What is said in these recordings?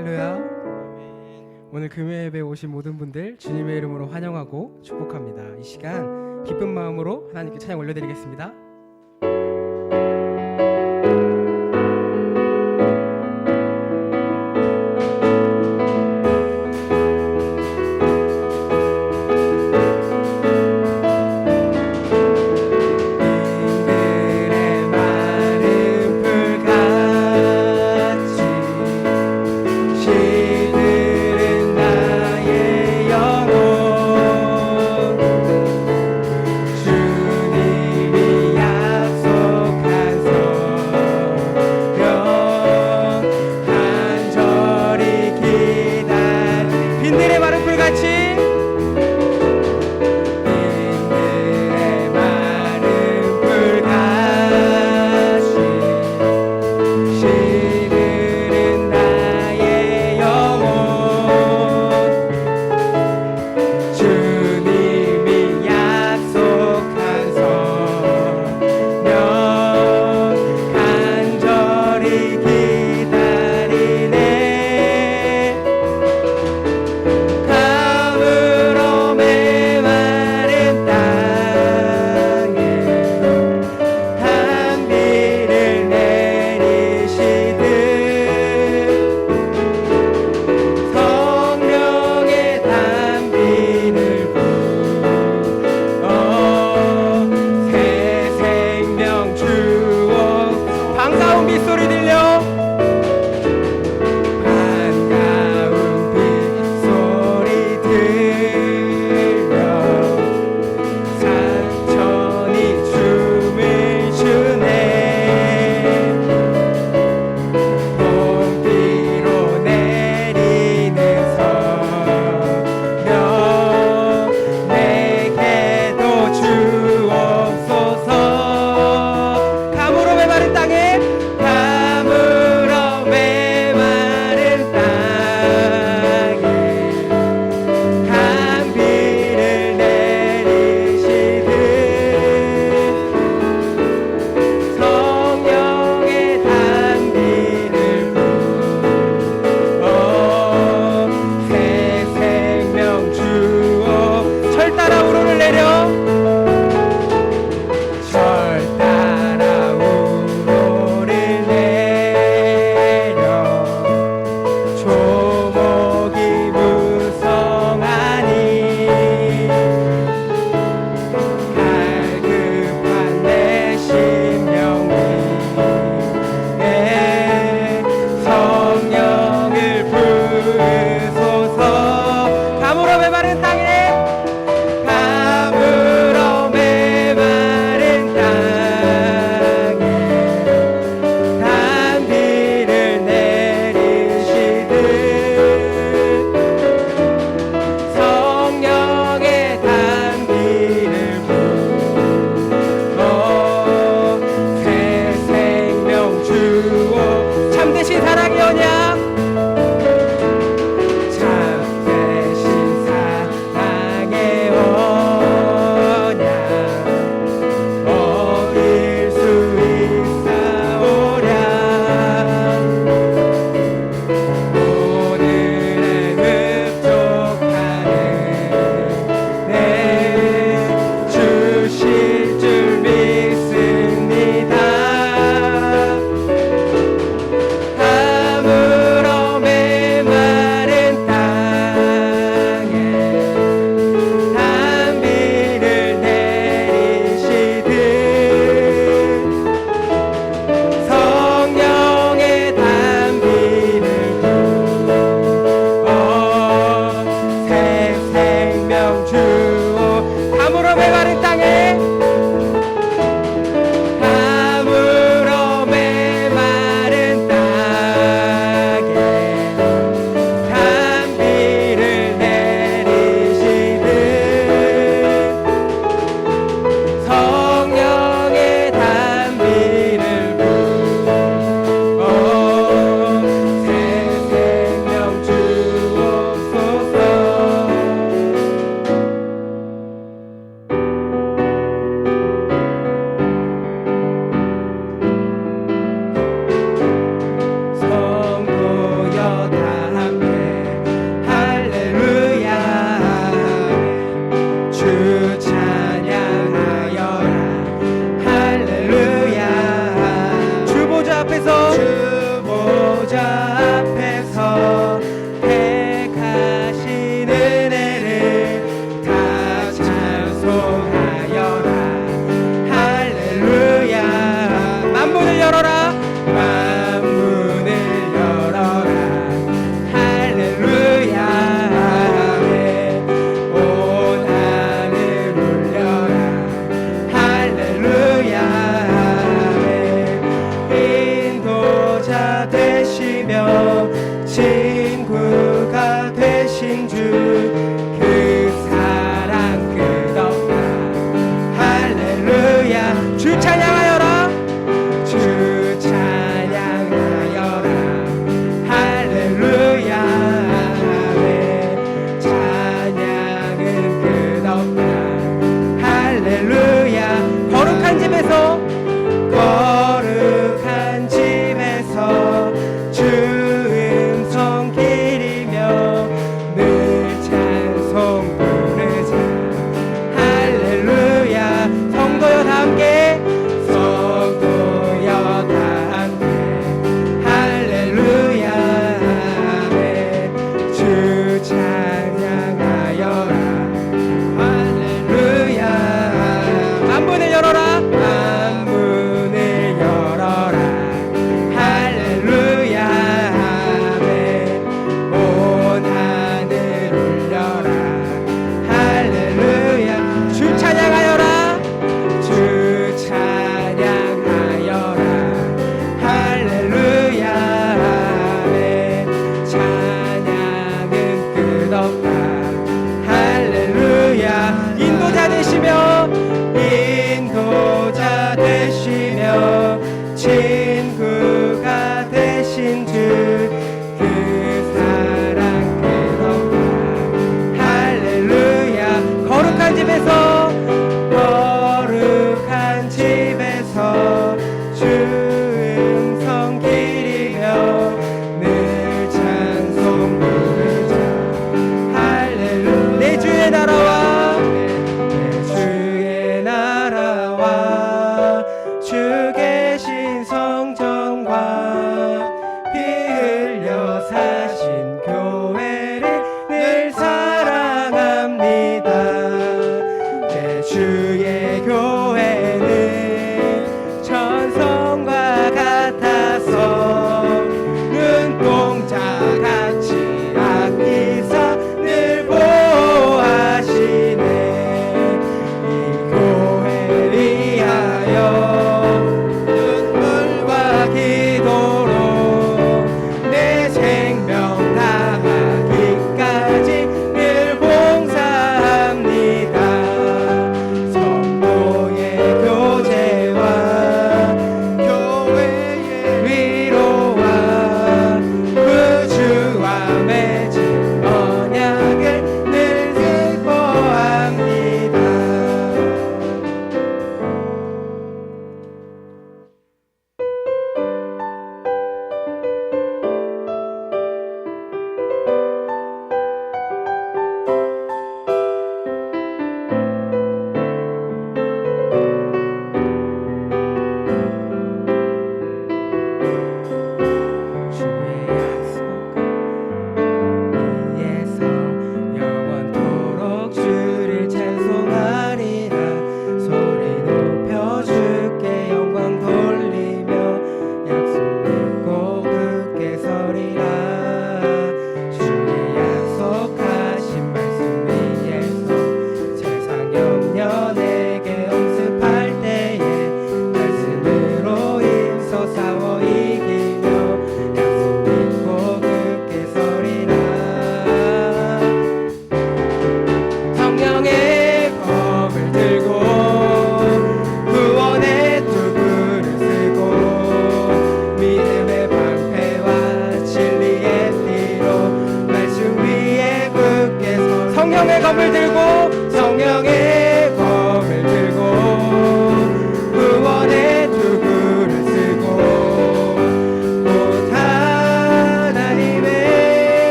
할렐루야. 오늘 금요 예배에 오신 모든 분들 주님의 이름으로 환영하고 축복합니다. 이 시간 기쁜 마음으로 하나님께 찬양 올려드리겠습니다. 주님이 약속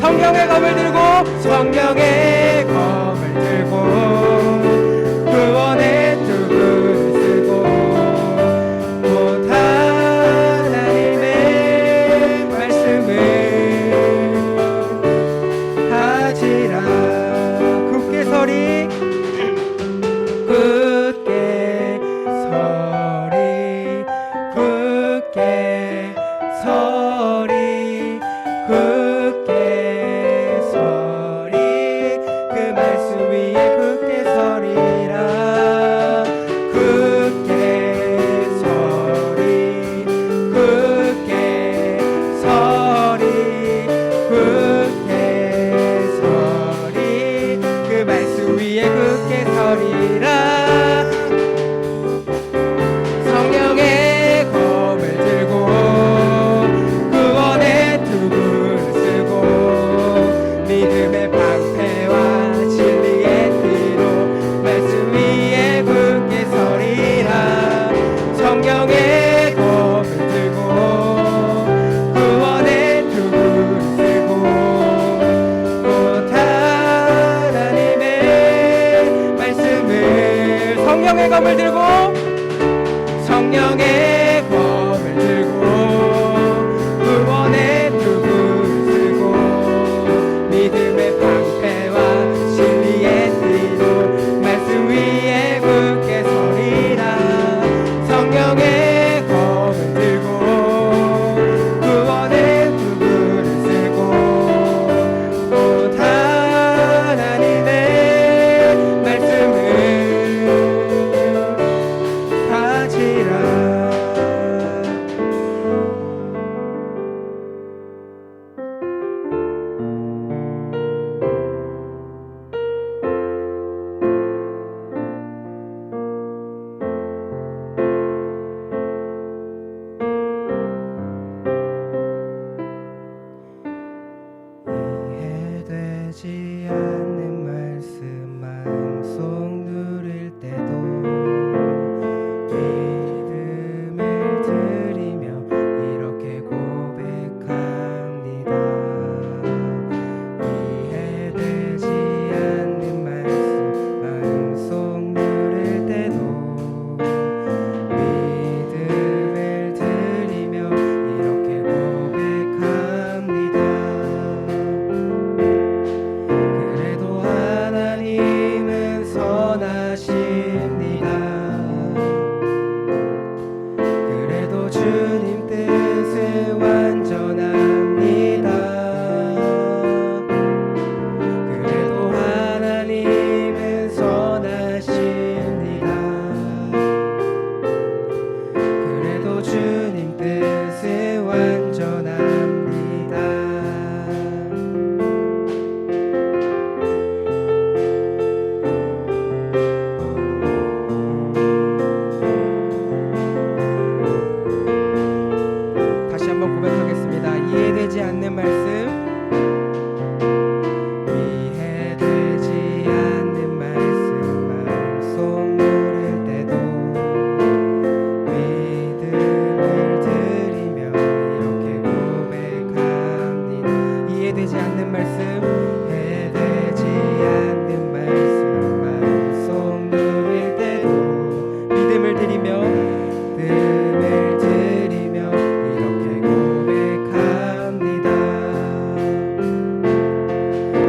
성령의 검을 들고 성령의 검을 들고 구원의 뚜껑을 쓰고 곧 하나님의 말씀을 하지라. 굳게 서리 굳게 서리 굳게 서리 굳게 서리 그 말씀 위에 굳게 서리라. 굳게 서리 굳게 서리 굳게 서리 그 말씀 위에 굳게 서리라. 성령의 검을 들고 구원의 뚜껑을 쓰고 믿음의 방패와 진리의 띠로 말씀 위에 굳게 서리라. 성령의 검을 들고 구원의 뚜껑을 쓰고 곧 하나님의 말씀을 성령의 검을 들고 성령의 검을 들고 구원의 뚜껑을 쓰고 믿음의 방패와 진리의 띠로 말씀 위에 굳게 서리라. 성령의 검을 들고 구원의 뚜껑을 쓰고 곧 하나님의 말씀을 가지라. 이해되지 않는 말씀 마음속 누릴 때도 믿음을 드리며 이렇게 고백합니다. 이해되지 않는 말씀 마음속 누릴 때도 믿음을 드리며 이렇게 고백합니다. 그래도 하나님은 선하십니다. 그래도 주님 뜻은 완전합니다. 그래도 하나님은 선하십니다. 그래도 주님 뜻은 완전합니다. 다시 한번 고백하겠습니다. 이해되지 않는 말씀 이해되지 않는 말씀 마음속 누릴 때도 믿음을 드리며 이렇게 고백합니다. 이해되지 않는 말씀 이해되지 않는 말씀 마음속 누릴 때도 믿음을 드리며 이렇게 고백합니다.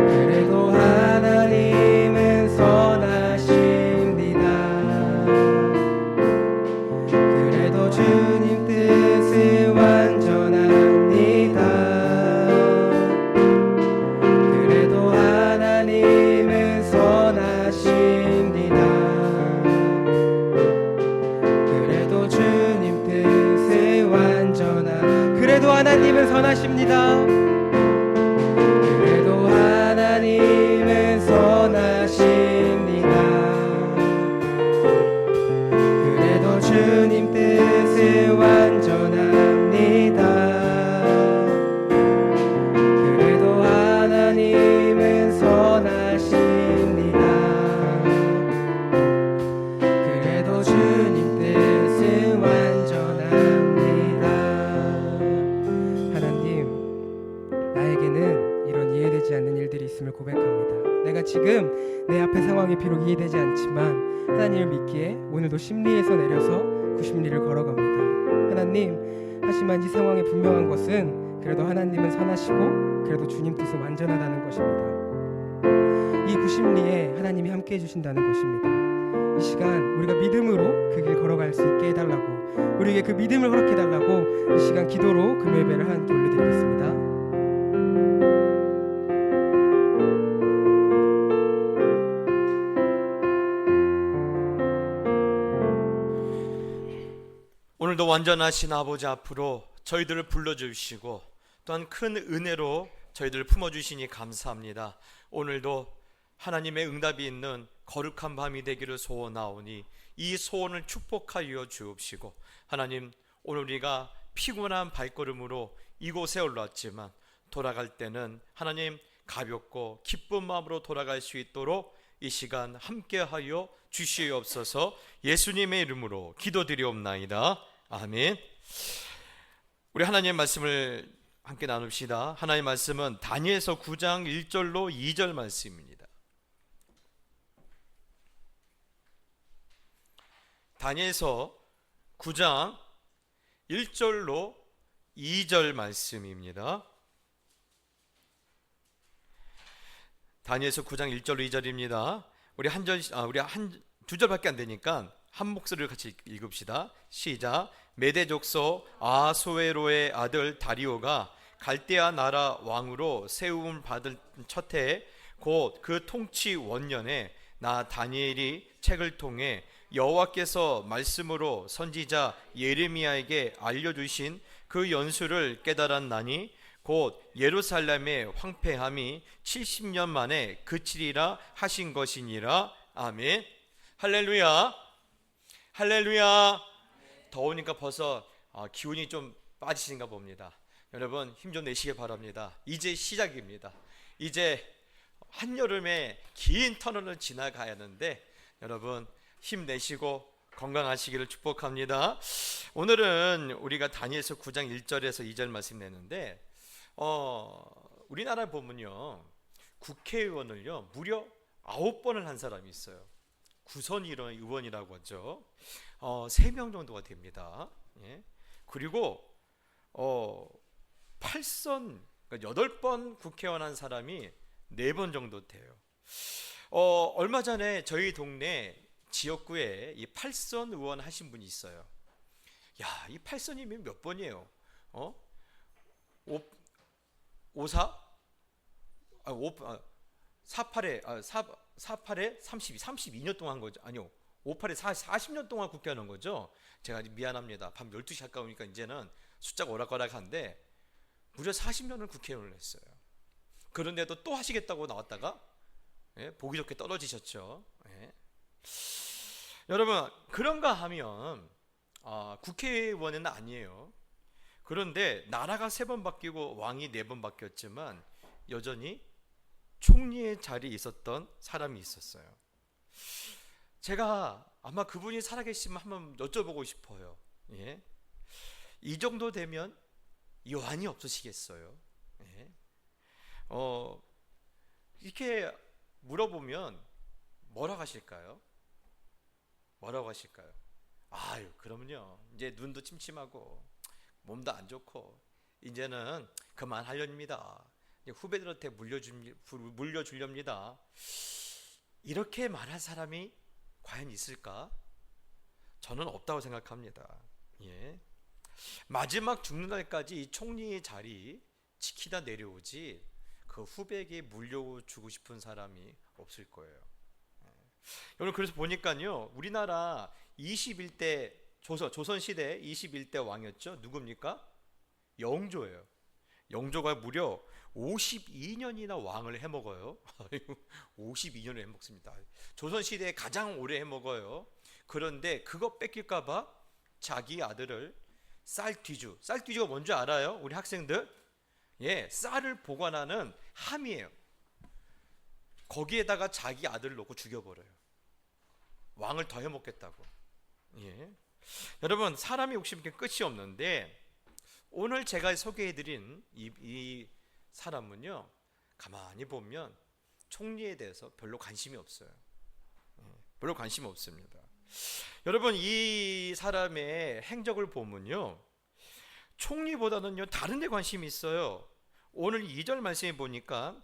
그래도 하나님은 선하십니다. 그래도 주님 뜻은 완전합니다. 있음을 고백합니다. 내가 지금 내 앞에 상황이 비록 이해되지 않지만 하나님을 믿기에 오늘도 심리에서 내려서 그 심리를 걸어갑니다. 하나님, 하지만 이 상황에 분명한 것은 그래도 하나님은 선하시고 그래도 주님 뜻은 완전하다는 것입니다. 이 구심리에 하나님이 함께 해주신다는 것입니다. 이 시간 우리가 믿음으로 그 길 걸어갈 수 있게 해달라고, 우리에게 그 믿음을 허락해달라고 이 시간 기도로 금요 예배를 하나님께 올려드리겠습니다. 오늘도 완전하신 아버지 앞으로 저희들을 불러주시고 또한 큰 은혜로 저희들을 품어주시니 감사합니다. 오늘도 하나님의 응답이 있는 거룩한 밤이 되기를 소원하오니 이 소원을 축복하여 주옵시고, 하나님, 오늘 우리가 피곤한 발걸음으로 이곳에 올랐지만 돌아갈 때는 하나님 가볍고 기쁜 마음으로 돌아갈 수 있도록 이 시간 함께하여 주시옵소서. 예수님의 이름으로 기도드리옵나이다. 아멘. 우리 하나님의 말씀을 함께 나눕시다. 하나님의 말씀은 다니엘서 9장 1절로 2절 말씀입니다. 다니엘서 9장 1절로 2절 말씀입니다. 다니엘서 9장 1절로 2절입니다. 우리 두 절밖에 안 되니까 한 목소리를 같이 읽읍시다. 시작. 메대 족속 아소에로의 아들 다리오가 갈대아 나라 왕으로 세움을 받을 첫 해 곧 그 통치 원년에 나 다니엘이 책을 통해 여호와께서 말씀으로 선지자 예레미야에게 알려주신 그 연수를 깨달았나니 곧 예루살렘의 황폐함이 70년 만에 그치리라 하신 것이니라. 아멘. 할렐루야. 할렐루야. 더우니까 벌써 기운이 좀 빠지신가 봅니다. 여러분 힘 좀 내시기 바랍니다. 이제 시작입니다. 이제 한여름의 긴 터널을 지나가야 하는데 여러분 힘내시고 건강하시기를 축복합니다. 오늘은 우리가 다니엘서 9장 1절에서 2절 말씀 내는데 우리나라 보면요 국회의원을요 무려 9번을 한 사람이 있어요. 구선 의원이라고 하죠. 3명 정도가 됩니다. 예. 그리고 8선, 그러니까 8번 국회의원 한 사람이 4번 정도 돼요. 얼마 전에 저희 동네 지역구에 이 8선 의원 하신 분이 있어요. 야, 이 8선이면 몇 번이에요? 54? 48에 32년 동안 한 거죠. 아니요. 58에 40년 동안 국회하는 거죠. 제가 미안합니다. 밤 12시 가까우니까 이제는 숫자가 오락가락한데 무려 40년을 국회의원을 했어요. 그런데도 또 하시겠다고 나왔다가 보기 좋게 떨어지셨죠. 여러분 그런가 하면 국회의원은 아니에요. 그런데 나라가 3번 바뀌고 왕이 4번 바뀌었지만 여전히 총리의 자리에 있었던 사람이 있었어요. 제가 아마 그분이 살아계시면 한번 여쭤보고 싶어요. 예? 이 정도 되면 여한이 없으시겠어요? 예? 이렇게 물어보면 뭐라고 하실까요? 뭐라고 하실까요? 아유, 그러면요 이제 눈도 침침하고 몸도 안 좋고 이제는 그만하렵니다. 후배들한테 물려주렵니다. 이렇게 말할 사람이 과연 있을까? 저는 없다고 생각합니다. 예. 마지막 죽는 날까지 이 총리의 자리 지키다 내려오지 그 후배에게 물려주고 싶은 사람이 없을 거예요. 여러분 그래서 보니까요 우리나라 21대 조선시대 21대 왕이었죠. 누굽니까? 영조예요. 영조가 무려 52년이나 왕을 해먹어요. 52년을 해먹습니다. 조선시대에 가장 오래 해먹어요. 그런데 그거 뺏길까봐 자기 아들을 쌀뒤주가 뭔지 알아요? 우리 학생들? 예, 쌀을 보관하는 함이에요. 거기에다가 자기 아들을 놓고 죽여버려요. 왕을 더 해먹겠다고. 예. 여러분 사람의 욕심이 끝이 없는데 오늘 제가 소개해드린 이 사람은요 가만히 보면 총리에 대해서 별로 관심이 없어요. 별로 관심 없습니다. 여러분, 이 사람의 행적을 보면요, 총리보다는요 다른 데 관심이 있어요. 오늘 2절 말씀에 보니까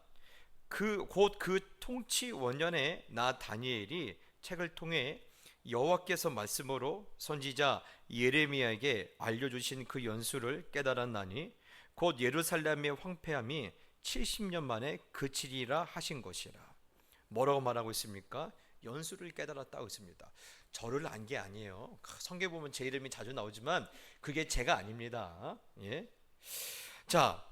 곧 그 통치 원년에 나 다니엘이 책을 통해 여호와께서 말씀으로 선지자 예레미야에게 알려주신 그 연수를 깨달았나니 곧 예루살렘의 황폐함이 70년 만에 그치리라 하신 것이라. 뭐라고 말하고 있습니까? 연수를 깨달았다고 했습니다. 저를 안 게 아니에요. 성경에 보면 제 이름이 자주 나오지만 그게 제가 아닙니다. 예? 자,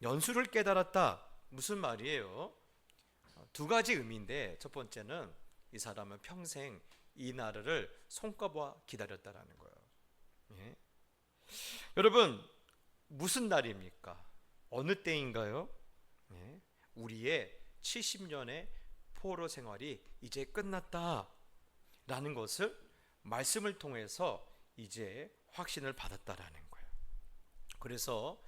연수를 깨달았다. 무슨 말이에요? 두 가지 의미인데, 첫 번째는 이 사람은 평생 이 나라를 손꼽아 기다렸다라는 거예요. 예? 여러분, 무슨 날입니까? 어느 때인가요? 예? 우리의 70년의 포로 생활이 이제 끝났다라는 것을 말씀을 통해서 이제 확신을 받았다라는 거예요. 그래서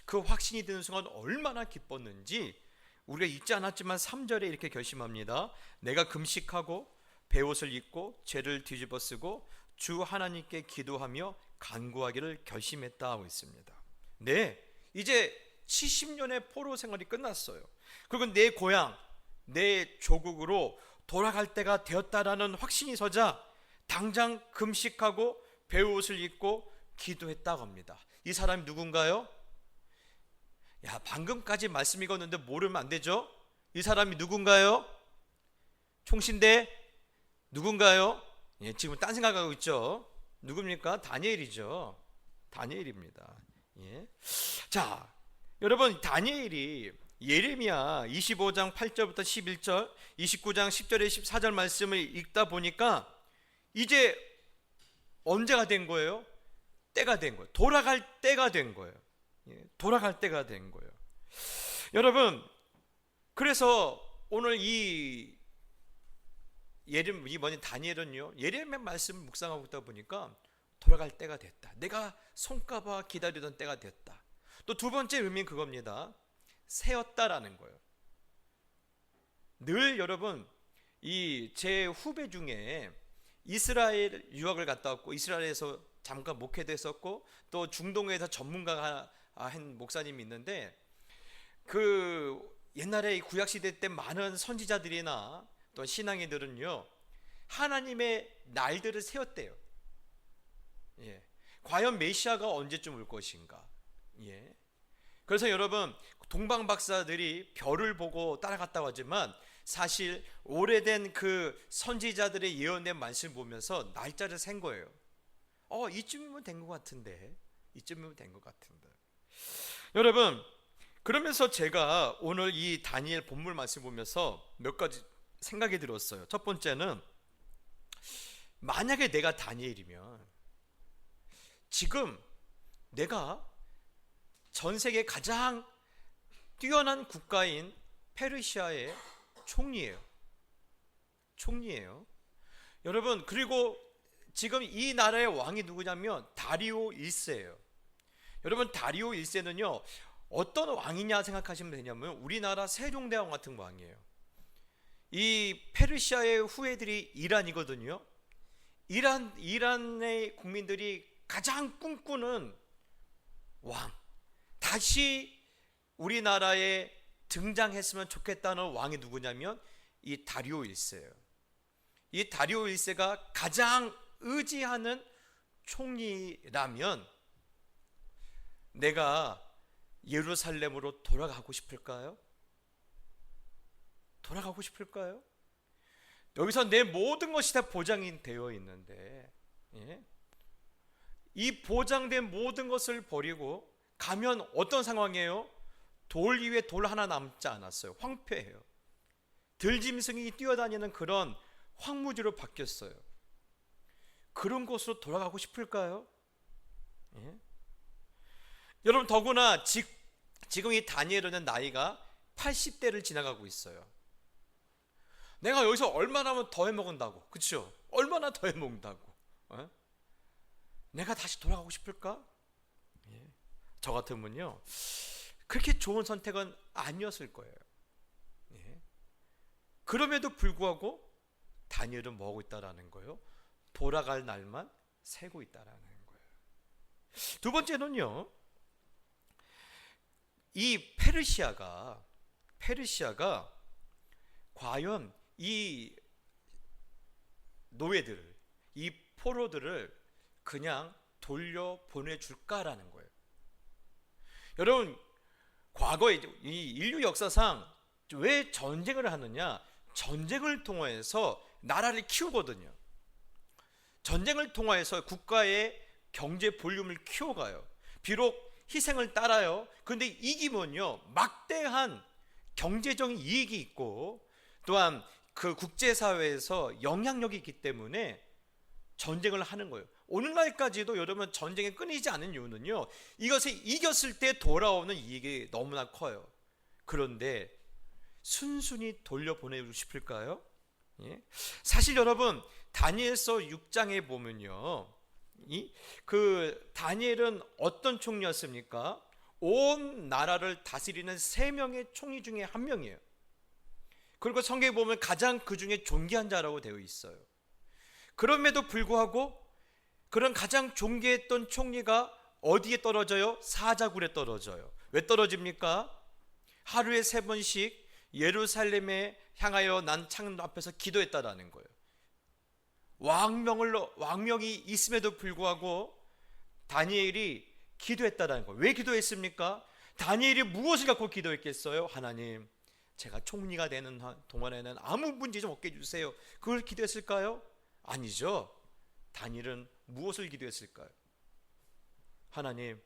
그 확신이 드는 순간 얼마나 기뻤는지 우리가 읽지 않았지만 3절에 이렇게 결심합니다. 내가 금식하고 베옷을 입고 죄를 뒤집어 쓰고 주 하나님께 기도하며 간구하기를 결심했다 하고 있습니다. 네, 이제 70년의 포로 생활이 끝났어요. 그리고 내 고향, 내 조국으로 돌아갈 때가 되었다라는 확신이 서자 당장 금식하고 베옷을 입고 기도했다고 합니다. 이 사람이 누군가요? 야, 방금까지 말씀 읽었는데 모르면 안 되죠? 이 사람이 누군가요? 총신대 누군가요? 예, 지금 딴 생각하고 있죠? 누굽니까? 다니엘이죠. 다니엘입니다. 예. 자, 여러분, 다니엘이 예레미야 25장 8절부터 11절, 29장 10절에 14절 말씀을 읽다 보니까 이제 언제가 된 거예요? 때가 된 거예요. 돌아갈 때가 된 거예요. 예, 돌아갈 때가 된 거예요. 여러분, 그래서 오늘 이번에 다니엘은요, 예레미야 말씀을 묵상하고 있다 보니까 돌아갈 때가 됐다. 내가 손꼽아 기다리던 때가 됐다. 또 두 번째 의미는 그겁니다. 세었다라는 거예요. 늘 여러분, 제 후배 중에 이스라엘 유학을 갔다 왔고 이스라엘에서 잠깐 목회도 했었고 또 중동에서 전문가가 한 목사님이 있는데, 그 옛날에 구약 시대 때 많은 선지자들이나 또 신앙인들은요 하나님의 날들을 세웠대요. 예. 과연 메시아가 언제쯤 올 것인가? 예. 그래서 여러분, 동방 박사들이 별을 보고 따라갔다고 하지만 사실 오래된 그 선지자들의 예언된 말씀을 보면서 날짜를 센 거예요. 이쯤이면 된 것 같은데, 이쯤이면 된 것 같은데. 여러분, 그러면서 제가 오늘 이 다니엘 본문 말씀 보면서 몇 가지 생각이 들었어요. 첫 번째는, 만약에 내가 다니엘이면 지금 내가 전 세계 가장 뛰어난 국가인 페르시아의 총리예요. 여러분, 그리고 지금 이 나라의 왕이 누구냐면 다리오 1세예요. 여러분, 다리오 1세는요 어떤 왕이냐 생각하시면 되냐면 우리나라 세종대왕 같은 왕이에요. 이 페르시아의 후예들이 이란이거든요. 이란의 국민들이 가장 꿈꾸는 왕, 다시 우리나라에 등장했으면 좋겠다는 왕이 누구냐면 이 다리오 1세예요. 이 다리오 1세가 가장 의지하는 총리라면 내가 예루살렘으로 돌아가고 싶을까요? 돌아가고 싶을까요? 여기서 내 모든 것이 다 보장이 되어 있는데, 예? 이 보장된 모든 것을 버리고 가면 어떤 상황이에요? 돌 위에 돌 하나 남지 않았어요. 황폐해요. 들짐승이 뛰어다니는 그런 황무지로 바뀌었어요. 그런 곳으로 돌아가고 싶을까요? 예? 여러분, 더구나 지금 이 다니엘은 나이가 80대를 지나가고 있어요. 내가 여기서 얼마나 더 해먹는다고, 그렇죠? 얼마나 더 해먹는다고, 내가 다시 돌아가고 싶을까? 예. 저 같으면요 그렇게 좋은 선택은 아니었을 거예요. 예. 그럼에도 불구하고 다니엘은 뭐 하고 있다라는 거예요? 돌아갈 날만 세고 있다라는 거예요. 두 번째는요, 이 페르시아가 과연 이 노예들을, 이 포로들을 그냥 돌려보내줄까라는 거예요. 여러분, 과거에 이 인류 역사상 왜 전쟁을 하느냐? 전쟁을 통해서 나라를 키우거든요. 전쟁을 통해서 국가의 경제 볼륨을 키워가요. 비록 희생을 따라요. 그런데 이기면요, 막대한 경제적인 이익이 있고 또한 그 국제사회에서 영향력이 있기 때문에 전쟁을 하는 거예요. 오늘날까지도 여러분 전쟁이 끊이지 않는 이유는요, 이것을 이겼을 때 돌아오는 이익이 너무나 커요. 그런데 순순히 돌려보내고 싶을까요? 예? 사실 여러분, 다니엘서 6장에 보면요, 그 다니엘은 어떤 총리였습니까? 온 나라를 다스리는 3명의 총리 중에 한 명이에요. 그리고 성경에 보면 가장 그 중에 존귀한 자라고 되어 있어요. 그럼에도 불구하고 그런 가장 존귀했던 총리가 어디에 떨어져요? 사자굴에 떨어져요. 왜 떨어집니까? 하루에 3번씩 예루살렘에 향하여 난 창 앞에서 기도했다라는 거예요. 왕명이 있음에도 불구하고 다니엘이 기도했다라는 거예요. 왜 기도했습니까? 다니엘이 무엇을 갖고 기도했겠어요? 하나님, 제가 총리가 되는 동안에는 아무 문제 좀 없게 해주세요. 그걸 기도했을까요? 아니죠. 다니엘은 무엇을 기도했을까요? 하나님,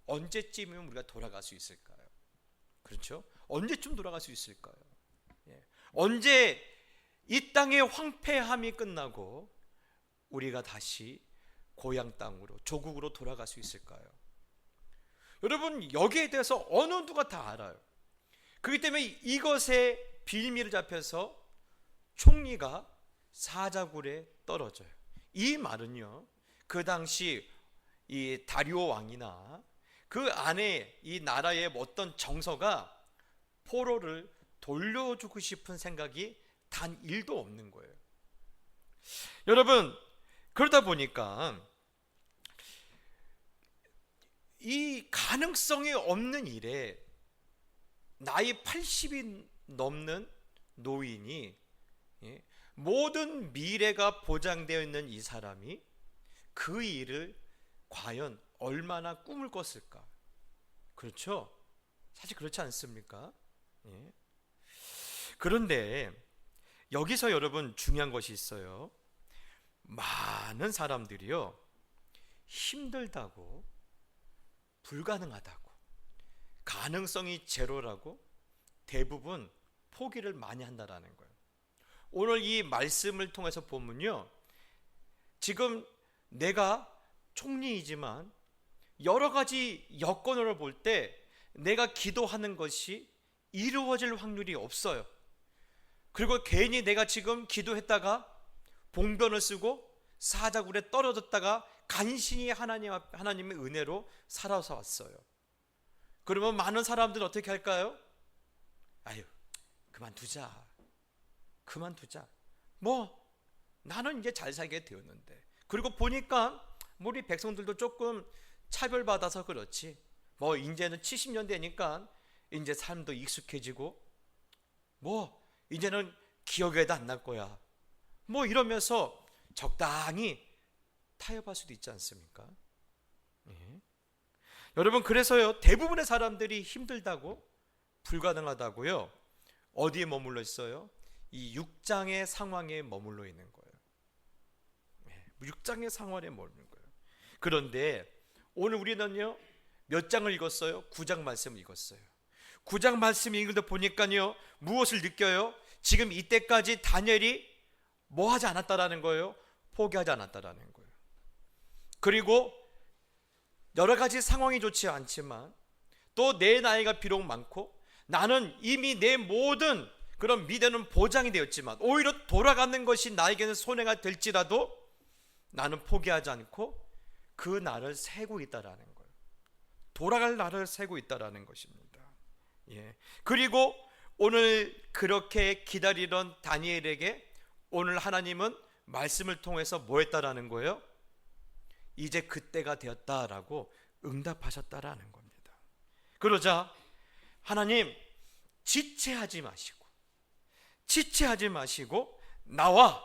언제쯤이면 우리가 돌아갈 수 있을까요? 그렇죠? 언제쯤 돌아갈 수 있을까요? 예. 언제 이 땅의 황폐함이 끝나고 우리가 다시 고향 땅으로, 조국으로 돌아갈 수 있을까요? 여러분, 여기에 대해서 어느 누가 다 알아요. 그렇기 때문에 이것에 빌미를 잡혀서 총리가 사자굴에 떨어져요. 이 말은요, 그 당시 이 다리오 왕이나 그 안에 이 나라의 어떤 정서가 포로를 돌려주고 싶은 생각이 단 1도 없는 거예요. 여러분, 그러다 보니까 이 가능성이 없는 일에 나이 80이 넘는 노인이, 모든 미래가 보장되어 있는 이 사람이 그 일을 과연 얼마나 꿈을 꿨을까? 그렇죠? 사실 그렇지 않습니까? 예. 그런데 여기서 여러분 중요한 것이 있어요. 많은 사람들이요, 힘들다고, 불가능하다고, 가능성이 제로라고 대부분 포기를 많이 한다라는 거예요. 오늘 이 말씀을 통해서 보면요, 지금 내가 총리이지만 여러 가지 여건으로 볼 때 내가 기도하는 것이 이루어질 확률이 없어요. 그리고 괜히 내가 지금 기도했다가 봉변을 쓰고 사자굴에 떨어졌다가 간신히 하나님의 은혜로 살아서 왔어요. 그러면 많은 사람들은 어떻게 할까요? 아유, 그만두자. 뭐 나는 이제 잘 살게 되었는데, 그리고 보니까 우리 백성들도 조금 차별받아서 그렇지, 뭐 이제는 70년 되니까 이제 삶도 익숙해지고 뭐 이제는 기억에도 안 날 거야, 뭐 이러면서 적당히 타협할 수도 있지 않습니까? 예. 여러분, 그래서요, 대부분의 사람들이 힘들다고, 불가능하다고요, 어디에 머물러 있어요? 이 6장의 상황에 머물러 있는 거예요. 6장의 상황에 머무는 거예요. 그런데 오늘 우리는요, 몇 장을 읽었어요? 9장 말씀을 읽었어요. 9장 말씀 읽는데 보니까요, 무엇을 느껴요? 지금 이때까지 다니엘이 뭐 하지 않았다라는 거예요? 포기하지 않았다라는 거예요. 그리고 여러 가지 상황이 좋지 않지만, 또 내 나이가 비록 많고 나는 이미 내 모든 그런 미래는 보장이 되었지만, 오히려 돌아가는 것이 나에게는 손해가 될지라도 나는 포기하지 않고 그 날을 세고 있다라는 거예요. 돌아갈 날을 세고 있다라는 것입니다. 예. 그리고 오늘 그렇게 기다리던 다니엘에게 오늘 하나님은 말씀을 통해서 뭐 했다라는 거예요? 이제 그때가 되었다라고 응답하셨다라는 겁니다. 그러자 하나님 지체하지 마시고 나와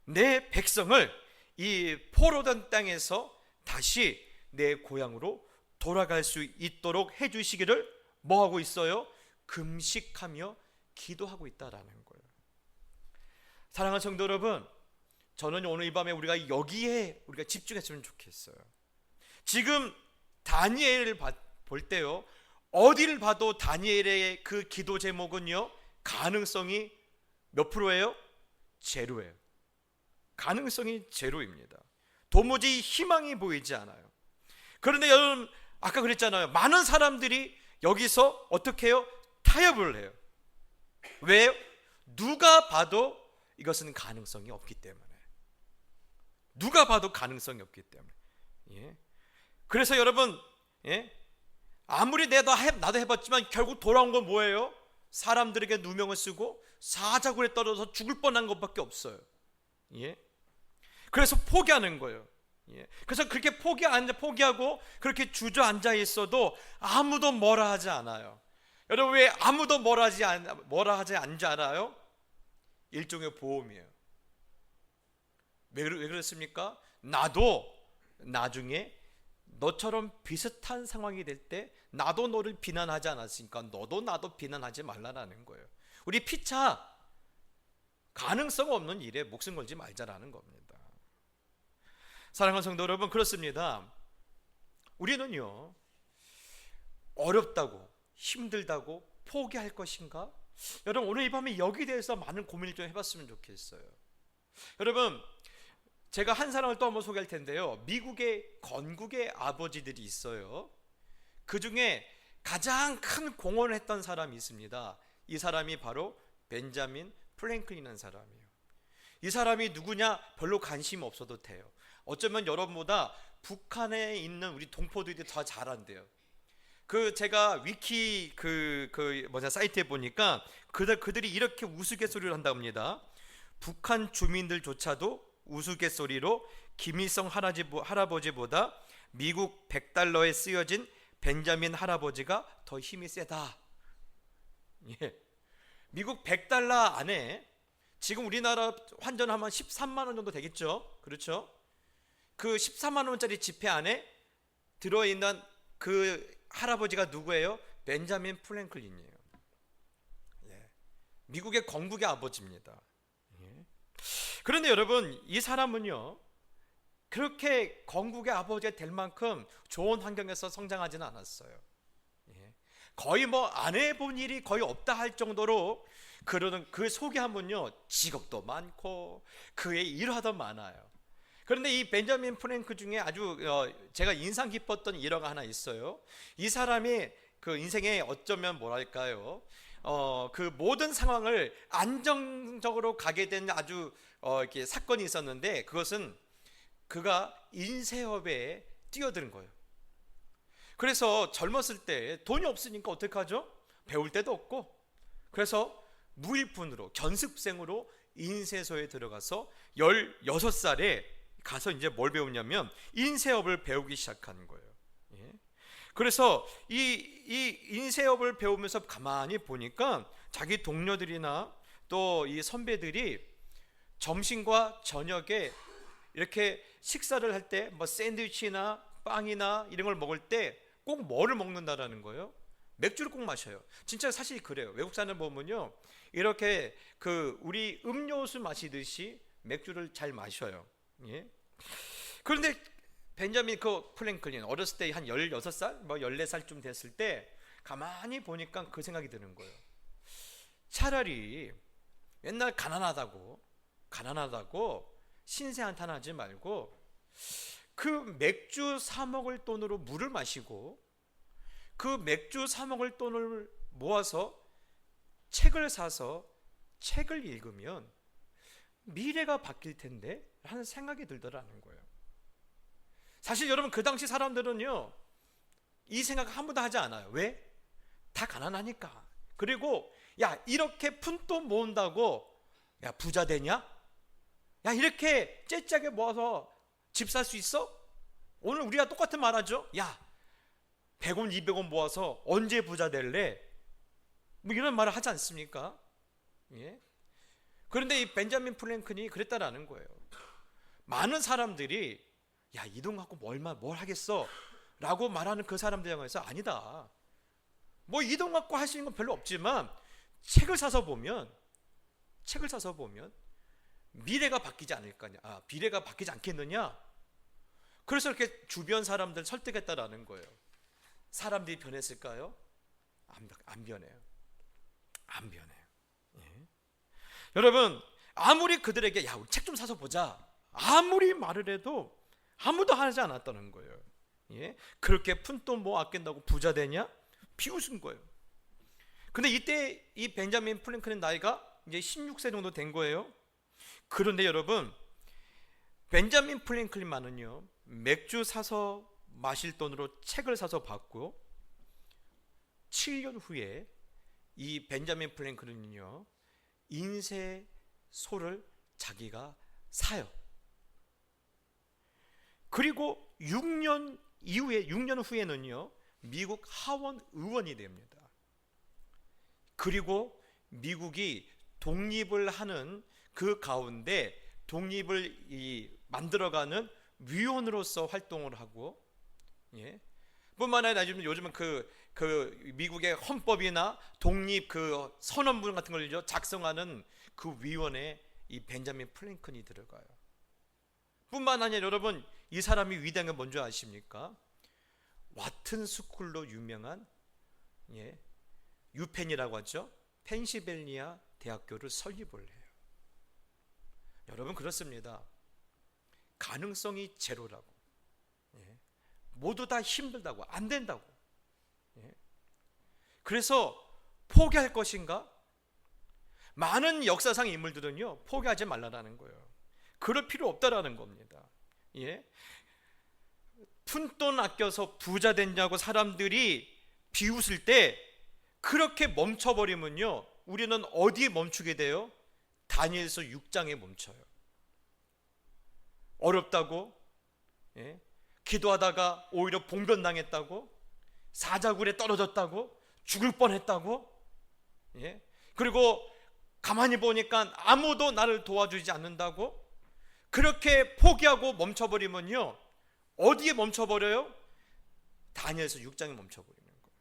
내 백성을 이 포로된 땅에서 다시 내 고향으로 돌아갈 수 있도록 해주시기를 뭐하고 있어요? 금식하며 기도하고 있다라는 거예요. 사랑하는 성도 여러분, 저는 오늘 이 밤에 우리가 여기에 우리가 집중했으면 좋겠어요. 지금 다니엘을 볼 때요, 어디를 봐도 다니엘의 그 기도 제목은요, 가능성이 몇 프로예요? 제로예요. 가능성이 제로입니다. 도무지 희망이 보이지 않아요. 그런데 여러분, 아까 그랬잖아요. 많은 사람들이 여기서 어떻게 해요? 타협을 해요. 왜요? 누가 봐도 이것은 가능성이 없기 때문에. 누가 봐도 가능성이 없기 때문에. 예. 그래서 여러분, 예? 아무리 나도 해봤지만 결국 돌아온 건 뭐예요? 사람들에게 누명을 쓰고 사자굴에 떨어져서 죽을 뻔한 것밖에 없어요. 예? 그래서 포기하는 거예요. 예. 그래서 그렇게 포기하고 그렇게 주저앉아 있어도 아무도 뭐라 하지 않아요. 여러분, 왜 아무도 뭐라 하지 않지 않아요? 일종의 보험이에요. 왜 그렇습니까? 나도 나중에 너처럼 비슷한 상황이 될 때 나도 너를 비난하지 않았으니까 너도 나도 비난하지 말라는 거예요. 우리 피차 가능성 없는 일에 목숨 걸지 말자라는 겁니다. 사랑하는 성도 여러분, 그렇습니다. 우리는요, 어렵다고 힘들다고 포기할 것인가? 여러분, 오늘 이 밤에 여기에 대해서 많은 고민을 좀 해봤으면 좋겠어요. 여러분, 제가 한 사람을 또 한번 소개할 텐데요, 미국의 건국의 아버지들이 있어요. 그 중에 가장 큰 공헌을 했던 사람이 있습니다. 이 사람이 바로 벤자민 프랭클린이라는 사람이에요. 이 사람이 누구냐? 별로 관심 없어도 돼요. 어쩌면 여러분보다 북한에 있는 우리 동포들이 더 잘한대요. 제가 위키 사이트에 보니까 그들이 이렇게 우스갯소리를 한다고 합니다. 북한 주민들조차도 우스갯소리로 김일성 할아버지보다 미국 100달러에 쓰여진 벤자민 할아버지가 더 힘이 세다. 예. 미국 100달러 안에 지금 우리나라 환전하면 13만 원 정도 되겠죠? 그렇죠? 그 13만 원짜리 지폐 안에 들어있는 그 할아버지가 누구예요? 벤자민 프랭클린이에요. 예. 미국의 건국의 아버지입니다. 예. 그런데 여러분, 이 사람은요, 그렇게 건국의 아버지가 될 만큼 좋은 환경에서 성장하지는 않았어요. 예. 거의 안 해본 일이 거의 없다 할 정도로 그러는 그 속에 하면요, 직업도 많고 그의 일화도 많아요. 그런데 이 벤자민 프랭클 중에 아주 제가 인상 깊었던 일화가 하나 있어요. 이 사람이 그 인생에 어쩌면 뭐랄까요, 그 모든 상황을 안정적으로 가게 된 아주 이렇게 사건이 있었는데, 그것은 그가 인쇄업에 뛰어드는 거예요. 그래서 젊었을 때 돈이 없으니까 어떡하죠? 배울 데도 없고, 그래서 무일푼으로 견습생으로 인쇄소에 들어가서 16살에 가서 이제 뭘 배우냐면 인쇄업을 배우기 시작하는 거예요. 예. 그래서 이 인쇄업을 배우면서 가만히 보니까 자기 동료들이나 또 이 선배들이 점심과 저녁에 이렇게 식사를 할 때 뭐 샌드위치나 빵이나 이런 걸 먹을 때 꼭 뭐를 먹는다라는 거예요? 맥주를 꼭 마셔요. 진짜 사실 그래요. 외국 사람 보면요, 이렇게 우리 음료수 마시듯이 맥주를 잘 마셔요. 예. 그런데 벤자민 프랭클린 어렸을 때 한 16살, 14살쯤 됐을 때 가만히 보니까 그 생각이 드는 거예요. 차라리 맨날 가난하다고 신세한탄하지 말고 그 맥주 사 먹을 돈으로 물을 마시고 그 맥주 사 먹을 돈을 모아서 책을 사서 책을 읽으면 미래가 바뀔 텐데 하는 생각이 들더라는 거예요. 사실 여러분, 그 당시 사람들은요, 이 생각 한 번도 하지 않아요. 왜? 다 가난하니까. 그리고 야, 이렇게 푼돈 모은다고 야, 부자 되냐? 야, 이렇게 째짜게 모아서 집 살 수 있어? 오늘 우리가 똑같은 말 하죠. 야, 100원 200원 모아서 언제 부자 될래? 뭐 이런 말을 하지 않습니까? 예? 그런데 이 벤자민 프랭클린이 그랬다라는 거예요. 많은 사람들이 야, 이 돈 갖고 뭘 하겠어? 라고 말하는 그 사람들 향해서 아니다. 뭐 이 돈 갖고 할 수 있는 건 별로 없지만 책을 사서 보면 미래가 바뀌지 않을까냐? 미래가 바뀌지 않겠느냐? 그래서 이렇게 주변 사람들 설득했다라는 거예요. 사람들이 변했을까요? 안 변해요. 안 변해요. 예. 여러분, 아무리 그들에게 야, 우리 책 좀 사서 보자, 아무리 말을 해도 아무도 하지 않았다는 거예요. 예? 그렇게 푼돈 뭐 아낀다고 부자 되냐? 비웃은 거예요. 근데 이때 이 벤자민 프랭클린 나이가 이제 16세 정도 된 거예요. 그런데 여러분, 벤자민 프랭클린만은요, 맥주 사서 마실 돈으로 책을 사서 받고 7년 후에 이 벤자민 프랭클린은요, 인쇄 소를 자기가 사요. 그리고 6년 후에는요, 미국 하원 의원이 됩니다. 그리고 미국이 독립을 하는 그 가운데 독립을 만들어가는 위원으로서 활동을 하고, 예. 뿐만 아니라 요즘은 그 미국의 헌법이나 독립 그 선언문 같은 걸 작성하는 그 위원회에 이 벤자민 프랭클린이 들어가요. 뿐만 아니라 여러분, 이 사람이 위대한 게 뭔지 아십니까? 와튼 스쿨로 유명한, 예, 유펜이라고 하죠. 펜실베니아 대학교를 설립을 해요. 여러분, 그렇습니다. 가능성이 제로라고, 예, 모두 다 힘들다고, 안 된다고, 예. 그래서 포기할 것인가? 많은 역사상 인물들은요, 포기하지 말라라는 거예요. 그럴 필요 없다라는 겁니다. 예? 푼돈 아껴서 부자 됐냐고 사람들이 비웃을 때 그렇게 멈춰버리면요, 우리는 어디에 멈추게 돼요? 다니엘서 6장에 멈춰요. 어렵다고, 예? 기도하다가 오히려 봉변당했다고, 사자굴에 떨어졌다고, 죽을 뻔했다고, 예? 그리고 가만히 보니까 아무도 나를 도와주지 않는다고, 그렇게 포기하고 멈춰버리면요, 어디에 멈춰버려요? 다니엘서 6장에 멈춰버리는 거예요.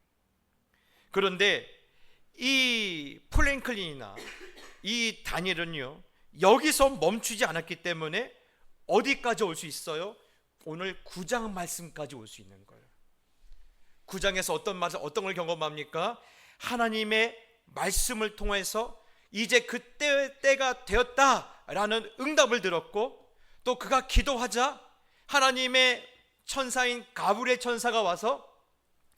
그런데 이 프랭클린이나 이 다니엘은요, 여기서 멈추지 않았기 때문에 어디까지 올 수 있어요? 오늘 9장 말씀까지 올 수 있는 거예요. 9장에서 어떤 걸 경험합니까? 하나님의 말씀을 통해서 이제 때가 되었다라는 응답을 들었고, 또 그가 기도하자 하나님의 천사인 가브리엘 천사가 와서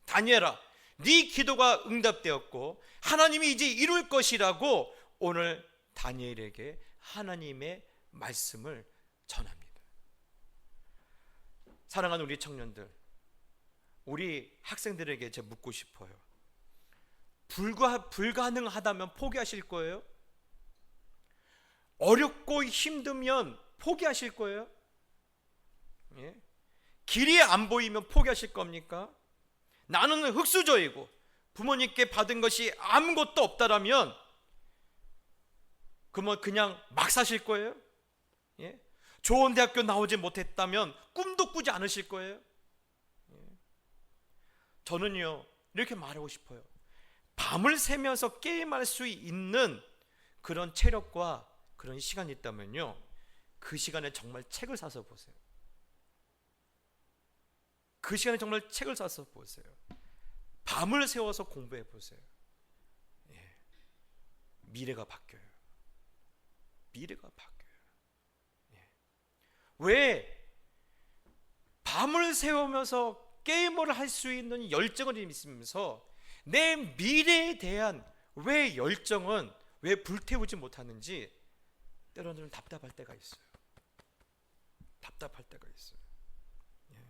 다니엘아, 네 기도가 응답되었고 하나님이 이제 이룰 것이라고 오늘 다니엘에게 하나님의 말씀을 전합니다. 사랑하는 우리 청년들, 우리 학생들에게 제가 묻고 싶어요. 불가능하다면 포기하실 거예요? 어렵고 힘들면 포기하실 거예요? 예? 길이 안 보이면 포기하실 겁니까? 나는 흙수저이고 부모님께 받은 것이 아무것도 없다라면 그러면 그냥 막 사실 거예요? 예? 좋은 대학교 나오지 못했다면 꿈도 꾸지 않으실 거예요? 예? 저는요, 이렇게 말하고 싶어요. 밤을 새면서 게임할 수 있는 그런 체력과 그런 시간이 있다면요, 그 시간에 정말 책을 사서 보세요. 그 시간에 정말 책을 사서 보세요. 밤을 새워서 공부해 보세요. 예. 미래가 바뀌어요. 미래가 바뀌어요. 예. 왜 밤을 새우면서 게임을 할 수 있는 열정을 있으면서 내 미래에 대한 왜 열정은 왜 불태우지 못하는지 때로는 답답할 때가 있어요. 답답할 때가 있어요. 예.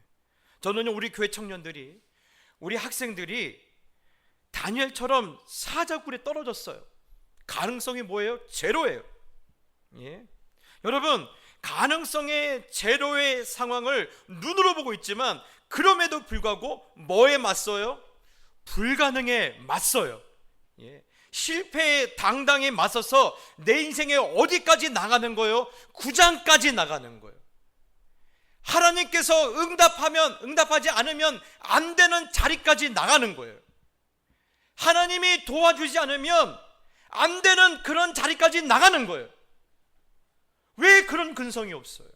저는 우리 교회 청년들이, 우리 학생들이 다니엘처럼 사자굴에 떨어졌어요. 가능성이 뭐예요? 제로예요. 예? 여러분, 가능성의 제로의 상황을 눈으로 보고 있지만 그럼에도 불구하고 뭐에 맞서요? 불가능에 맞서요. 예. 실패에 당당히 맞서서 내 인생에 어디까지 나가는 거예요? 구장까지 나가는 거예요. 하나님께서 응답하지 않으면 안 되는 자리까지 나가는 거예요. 하나님이 도와주지 않으면 안 되는 그런 자리까지 나가는 거예요. 왜 그런 근성이 없어요?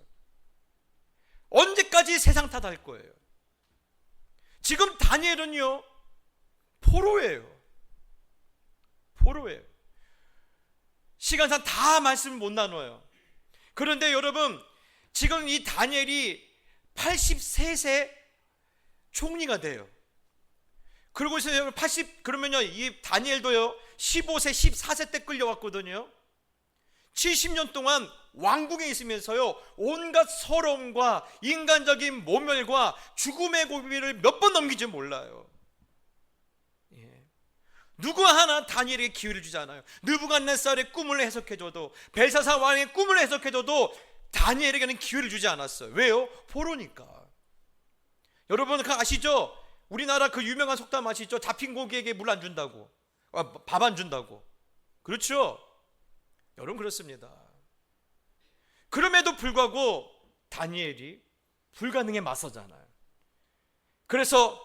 언제까지 세상 탓할 거예요? 지금 다니엘은요, 포로예요. 포로예요. 시간상 다 말씀 못 나눠요. 그런데 여러분, 지금 이 다니엘이 83세 총리가 돼요. 그리고 그러면요, 이 다니엘도요 15세 14세 때 끌려왔거든요. 70년 동안 왕궁에 있으면서요 온갖 서러움과 인간적인 모멸과 죽음의 고비를 몇 번 넘기지 몰라요. 예. 누구 하나 다니엘에게 기회를 주지 않아요. 느부갓네살의 꿈을 해석해줘도, 벨사살 왕의 꿈을 해석해줘도 다니엘에게는 기회를 주지 않았어요. 왜요? 포로니까. 여러분 그거 아시죠? 우리나라 그 유명한 속담 아시죠? 잡힌 고기에게 물 안 준다고, 밥 안 준다고. 그렇죠? 여러분 그렇습니다. 그럼에도 불구하고 다니엘이 불가능에 맞서잖아요. 그래서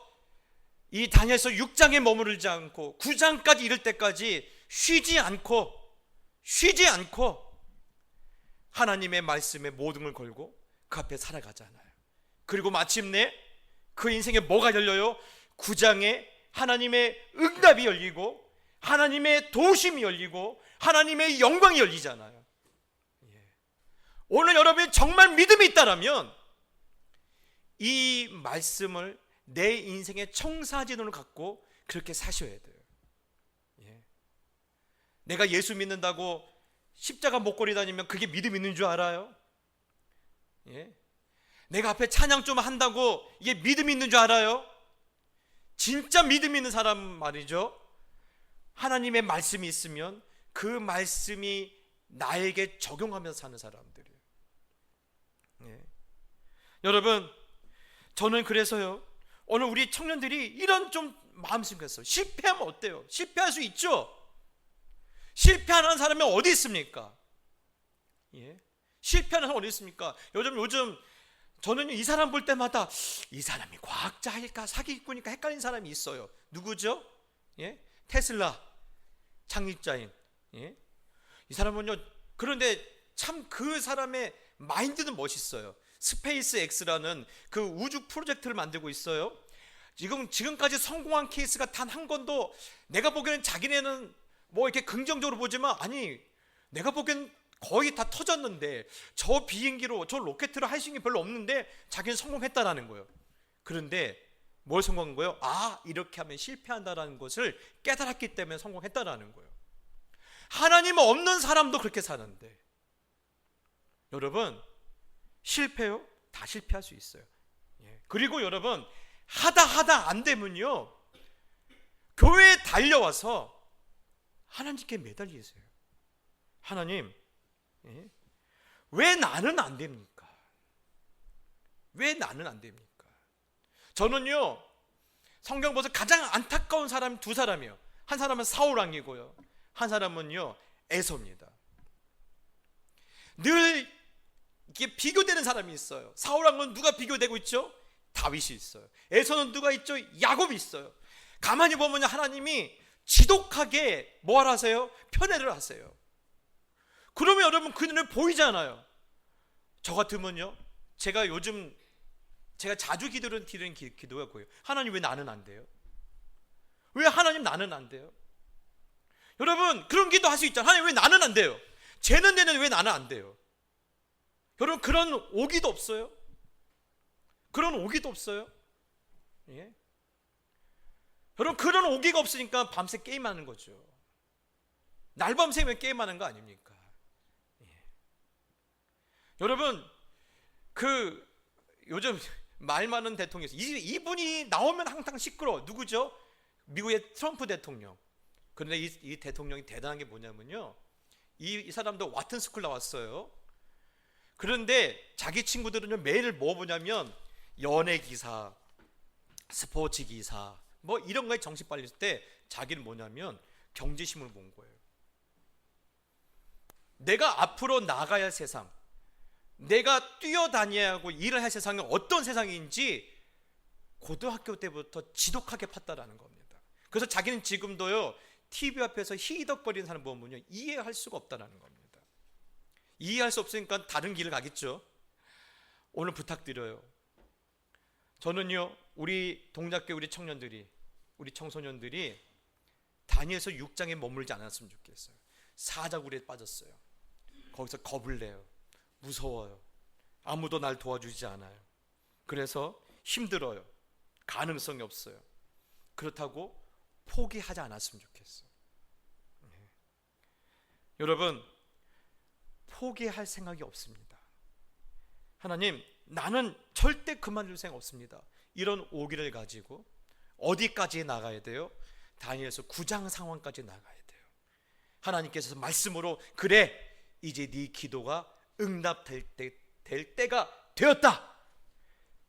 이 다니엘서 6장에 머무르지 않고 9장까지 이를 때까지 쉬지 않고 하나님의 말씀에 모든 걸 걸고 그 앞에 살아가잖아요. 그리고 마침내 그 인생에 뭐가 열려요? 9장에 하나님의 응답이 열리고 하나님의 도우심이 열리고 하나님의 영광이 열리잖아요. 오늘 여러분이 정말 믿음이 있다라면 이 말씀을 내 인생의 청사진으로 갖고 그렇게 사셔야 돼요. 내가 예수 믿는다고 십자가 목걸이 다니면 그게 믿음 있는 줄 알아요? 내가 앞에 찬양 좀 한다고 이게 믿음 있는 줄 알아요? 진짜 믿음 있는 사람 말이죠, 하나님의 말씀이 있으면 그 말씀이 나에게 적용하면서 사는 사람들이에요. 여러분, 저는 그래서요 오늘 우리 청년들이 이런 좀 마음이 생겼어요. 실패하면 어때요? 실패할 수 있죠. 실패하는 사람이 어디 있습니까? 실패하는 사람이 어디 있습니까? 요즘 저는 이 사람 볼 때마다 이 사람이 과학자일까 사기꾼일까 헷갈리는 사람이 있어요. 누구죠? 테슬라 창립자인 이 사람은요, 그런데 참 그 사람의 마인드는 멋있어요. 스페이스 X라는 그 우주 프로젝트를 만들고 있어요. 지금까지 성공한 케이스가 단 한 건도 내가 보기에는, 자기네는 뭐 이렇게 긍정적으로 보지만, 아니 내가 보기엔 거의 다 터졌는데 저 비행기로 저 로켓으로 할 수 있는 게 별로 없는데 자기는 성공했다라는 거예요. 그런데 뭘 성공한 거예요? 아, 이렇게 하면 실패한다라는 것을 깨달았기 때문에 성공했다라는 거예요. 하나님 없는 사람도 그렇게 사는데, 여러분 실패요? 다 실패할 수 있어요. 그리고 여러분 하다 안 되면요 교회에 달려와서 하나님께 매달리세요. 하나님, 왜 나는 안 됩니까? 왜 나는 안 됩니까? 저는요 성경 보서 가장 안타까운 사람 두 사람이에요. 한 사람은 사울왕이고요, 한 사람은요 에서입니다. 늘 이게 비교되는 사람이 있어요. 사울왕은 누가 비교되고 있죠? 다윗이 있어요. 에서는 누가 있죠? 야곱이 있어요. 가만히 보면 하나님이 지독하게 뭘 하세요? 편애를 하세요. 그러면 여러분 그 눈에 보이잖아요. 저 같으면요, 제가 자주 드리는 기도가 뭐예요? 하나님 왜 나는 안 돼요? 왜 하나님 나는 안 돼요? 여러분 그런 기도 할 수 있잖아요. 하나님 왜 나는 안 돼요? 쟤는 되는데 왜 나는 안 돼요? 여러분 그런 오기도 없어요? 그런 오기도 없어요? 여러분 그런 오기가 없으니까 밤새 게임하는 거죠. 날밤 새면 게임하는 거 아닙니까? 여러분 그 요즘 말 많은 대통령이 이분이 나오면 항상 시끄러워. 누구죠? 미국의 트럼프 대통령. 그런데 이 대통령이 대단한 게 뭐냐면요, 이 사람도 와튼 스쿨 나왔어요. 그런데 자기 친구들은요 매일 뭐 보냐면 연예 기사, 스포츠 기사 뭐 이런 거에 정신 빨릴 때 자기는 뭐냐면 경제신문을 본 거예요. 내가 앞으로 나가야 할 세상, 내가 뛰어다녀야 하고 일을 할 세상이 어떤 세상인지 고등학교 때부터 지독하게 팠다라는 겁니다. 그래서 자기는 지금도요 TV 앞에서 히덕거리는 사람 보면요 이해할 수가 없다라는 겁니다. 이해할 수 없으니까 다른 길을 가겠죠. 오늘 부탁드려요. 저는요 우리 동작교 우리 청년들이, 우리 청소년들이 다니엘서 6장에 머물지 않았으면 좋겠어요. 사자굴에 빠졌어요. 거기서 겁을 내요. 무서워요. 아무도 날 도와주지 않아요. 그래서 힘들어요. 가능성이 없어요. 그렇다고 포기하지 않았으면 좋겠어요. 여러분, 포기할 생각이 없습니다. 하나님, 나는 절대 그만둘 생각 없습니다. 이런 오기를 가지고 어디까지 나가야 돼요? 다니엘서 9장 상황까지 나가야 돼요. 하나님께서 말씀으로 그래 이제 네 기도가 응답될 때가 되었다.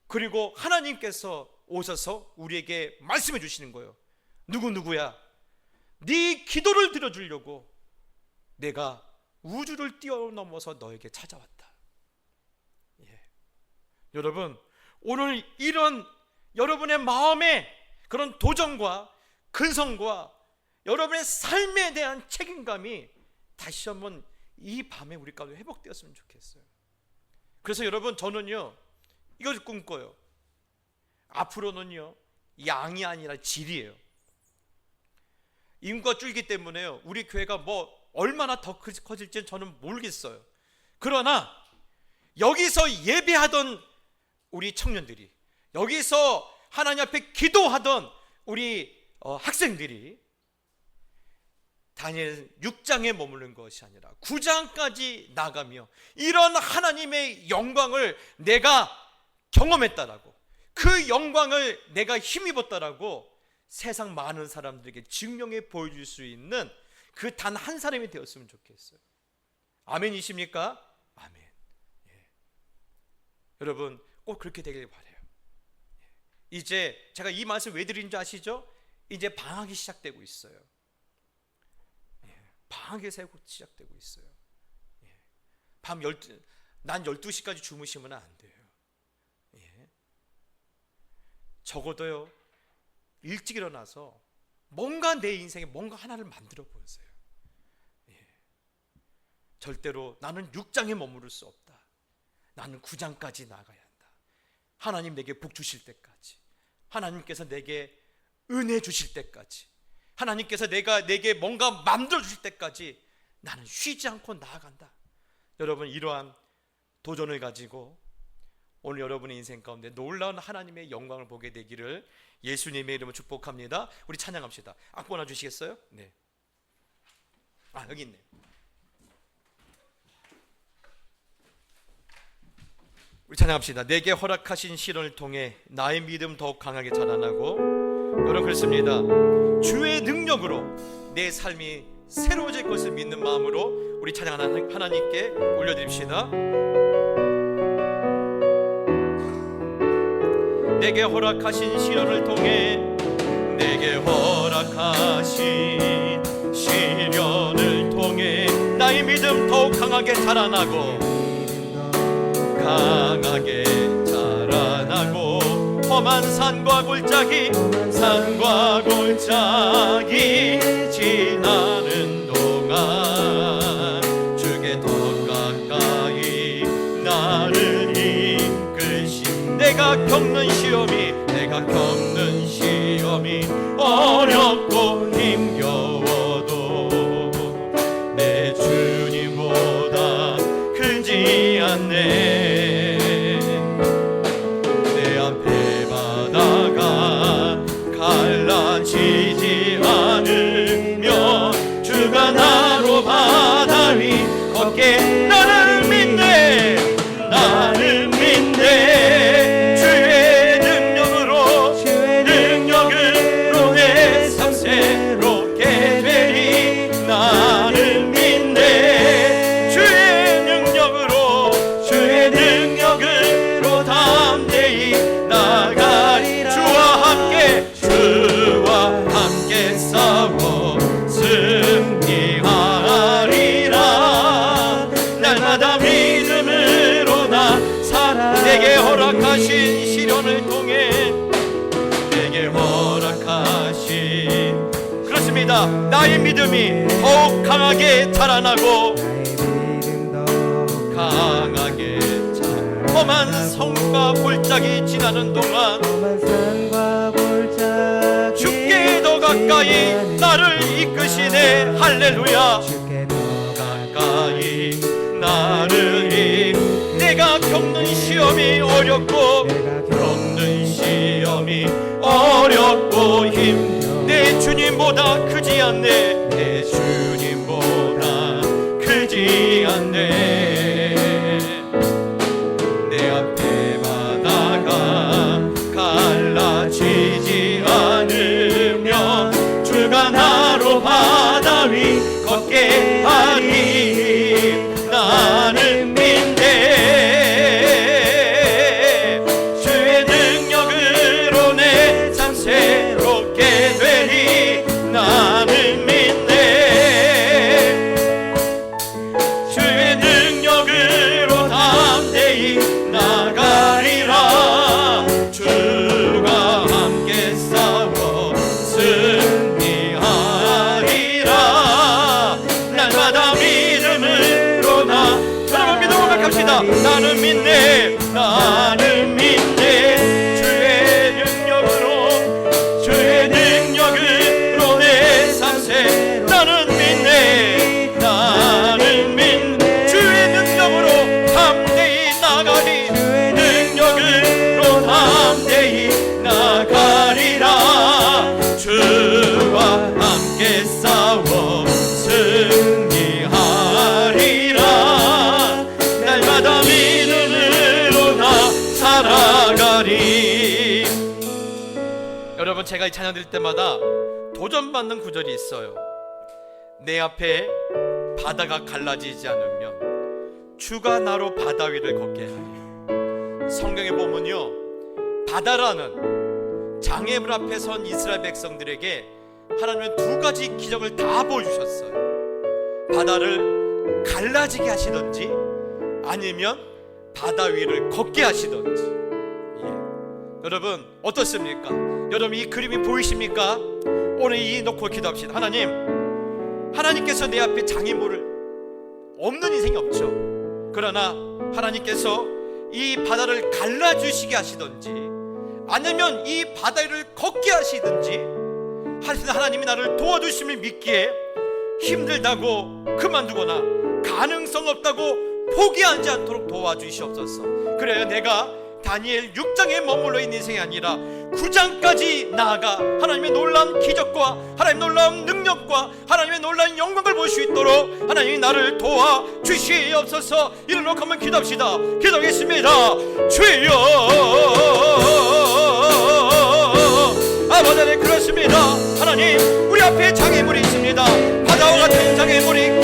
그리고 하나님께서 오셔서 우리에게 말씀해 주시는 거예요. 누구야? 네 기도를 들어주려고 내가 우주를 뛰어넘어서 너에게 찾아왔다. 예. 여러분, 오늘 이런 여러분의 마음에 그런 도전과 근성과 여러분의 삶에 대한 책임감이 다시 한번 이 밤에 우리 가운데 회복되었으면 좋겠어요. 그래서 여러분, 저는요 이걸 꿈꿔요. 앞으로는요 양이 아니라 질이에요. 인구가 줄기 때문에요 우리 교회가 뭐 얼마나 더 커질지는 저는 모르겠어요. 그러나 여기서 예배하던 우리 청년들이, 여기서 하나님 앞에 기도하던 우리 학생들이 다니엘 6장에 머무는 것이 아니라 9장까지 나가며 이런 하나님의 영광을 내가 경험했다라고, 그 영광을 내가 힘입었다라고 세상 많은 사람들에게 증명해 보여줄 수 있는 그 단 한 사람이 되었으면 좋겠어요. 아멘이십니까? 아멘. 예. 여러분 꼭 그렇게 되길 바라요. 예. 이제 제가 이 말씀 왜 드린 줄 아시죠? 이제 방학이 시작되고 있어요. 예. 방학이 시작되고 있어요. 예. 난 12시까지 주무시면 안 돼요. 예. 적어도요 일찍 일어나서 뭔가 내 인생에 뭔가 하나를 만들어 보세요. 예. 절대로 나는 6장에 머무를 수 없다. 나는 9장까지 나가야 한다. 하나님 내게 복 주실 때까지, 하나님께서 내게 은혜 주실 때까지, 하나님께서 내게 뭔가 만들어 주실 때까지 나는 쉬지 않고 나아간다. 여러분, 이러한 도전을 가지고 오늘 여러분의 인생 가운데 놀라운 하나님의 영광을 보게 되기를 예수님의 이름으로 축복합니다. 우리 찬양합시다. 악보 놔주시겠어요? 네. 여기 있네. 우리 찬양합시다. 내게 허락하신 시련을 통해 나의 믿음 더욱 강하게 자라나고, 여러분 그렇습니다. 주의 능력으로 내 삶이 새로워질 것을 믿는 마음으로 우리 찬양 하나님께 올려드립시다. 내게 허락하신 시련을 통해, 내게 허락하신 시련을 통해 나의 믿음 더욱 강하게 자라나고, 강하게 자라나고, 험한 산과 골짜기 지나는 동안 주께 더 가까이 나를 이끄신, 내가 겪는 시험이 어렵고 힘겨워도 내 주님보다 크지 않네. 내 앞에 바다가 갈라지지 않으며 주가 나로 바다 위 걷게 나는 믿네. 주의 능력으로 내 삶 새 나의 믿음이 더욱 강하게 자라나고 강하게 험한 성과 골짜기 지나는 동안 주께 더 가까이 나를 이끄시네. 할렐루야. 가까이 나를 내가 겪는 시험이 어렵고 겪는 시험이 어렵고 내 주님보다 크지 않네. 내 주님보다 크지 않네. 내 앞에 바다가 갈라지지 않으며 주가 나로 바다 위 걷게 하니 나는 믿네. 주의 능력으로 내 삶 새롭게 되리. 나는 믿네. 주의 능력으로 담대히 나가리라. 주가 함께 싸워 승리하리라. 날마다 믿음으로 여러분 믿음으로 갑시다. 나는 믿네. 나는 믿네. 주의 능력으로 내 삶새 나는 믿네. 나는 믿네. 주의 능력으로 담대히 나가리. 능력으로 담대히 나가리라. 주와 함께 싸워 승리하리라. 날마다 믿음으로 나 살아가리. 여러분, 제가 이 찬양 드릴 때마다 도전받는 구절이 있어요. 내 앞에 바다가 갈라지지 않으면 주가 나로 바다 위를 걷게 하리. 성경에 보면요, 바다라는 장애물 앞에 선 이스라엘 백성들에게 하나님은 두 가지 기적을 다 보여주셨어요. 바다를 갈라지게 하시든지 아니면 바다 위를 걷게 하시든지. 여러분 어떻습니까? 여러분 이 그림이 보이십니까? 오늘 이 놓고 기도합시다. 하나님께서 내 앞에 장애물을 없는 인생이 없죠. 그러나 하나님께서 이 바다를 갈라주시게 하시든지 아니면 이 바다 위를 걷게 하시든지 하나님이 나를 도와주심을 믿기에 힘들다고 그만두거나 가능성 없다고 포기하지 않도록 도와주시옵소서. 그래야 내가 다니엘 6장에 머물러 있는 인생이 아니라 9장까지 나아가 하나님의 놀라운 기적과 하나님의 놀라운 능력과 하나님의 놀라운 영광을 볼 수 있도록 하나님이 나를 도와주시옵소서. 이르러 한번 기도합시다. 기도하겠습니다. 주여, 아버지 하나님, 그렇습니다. 하나님, 우리 앞에 장애물이 있습니다. 바다와 같은 장애물이 있고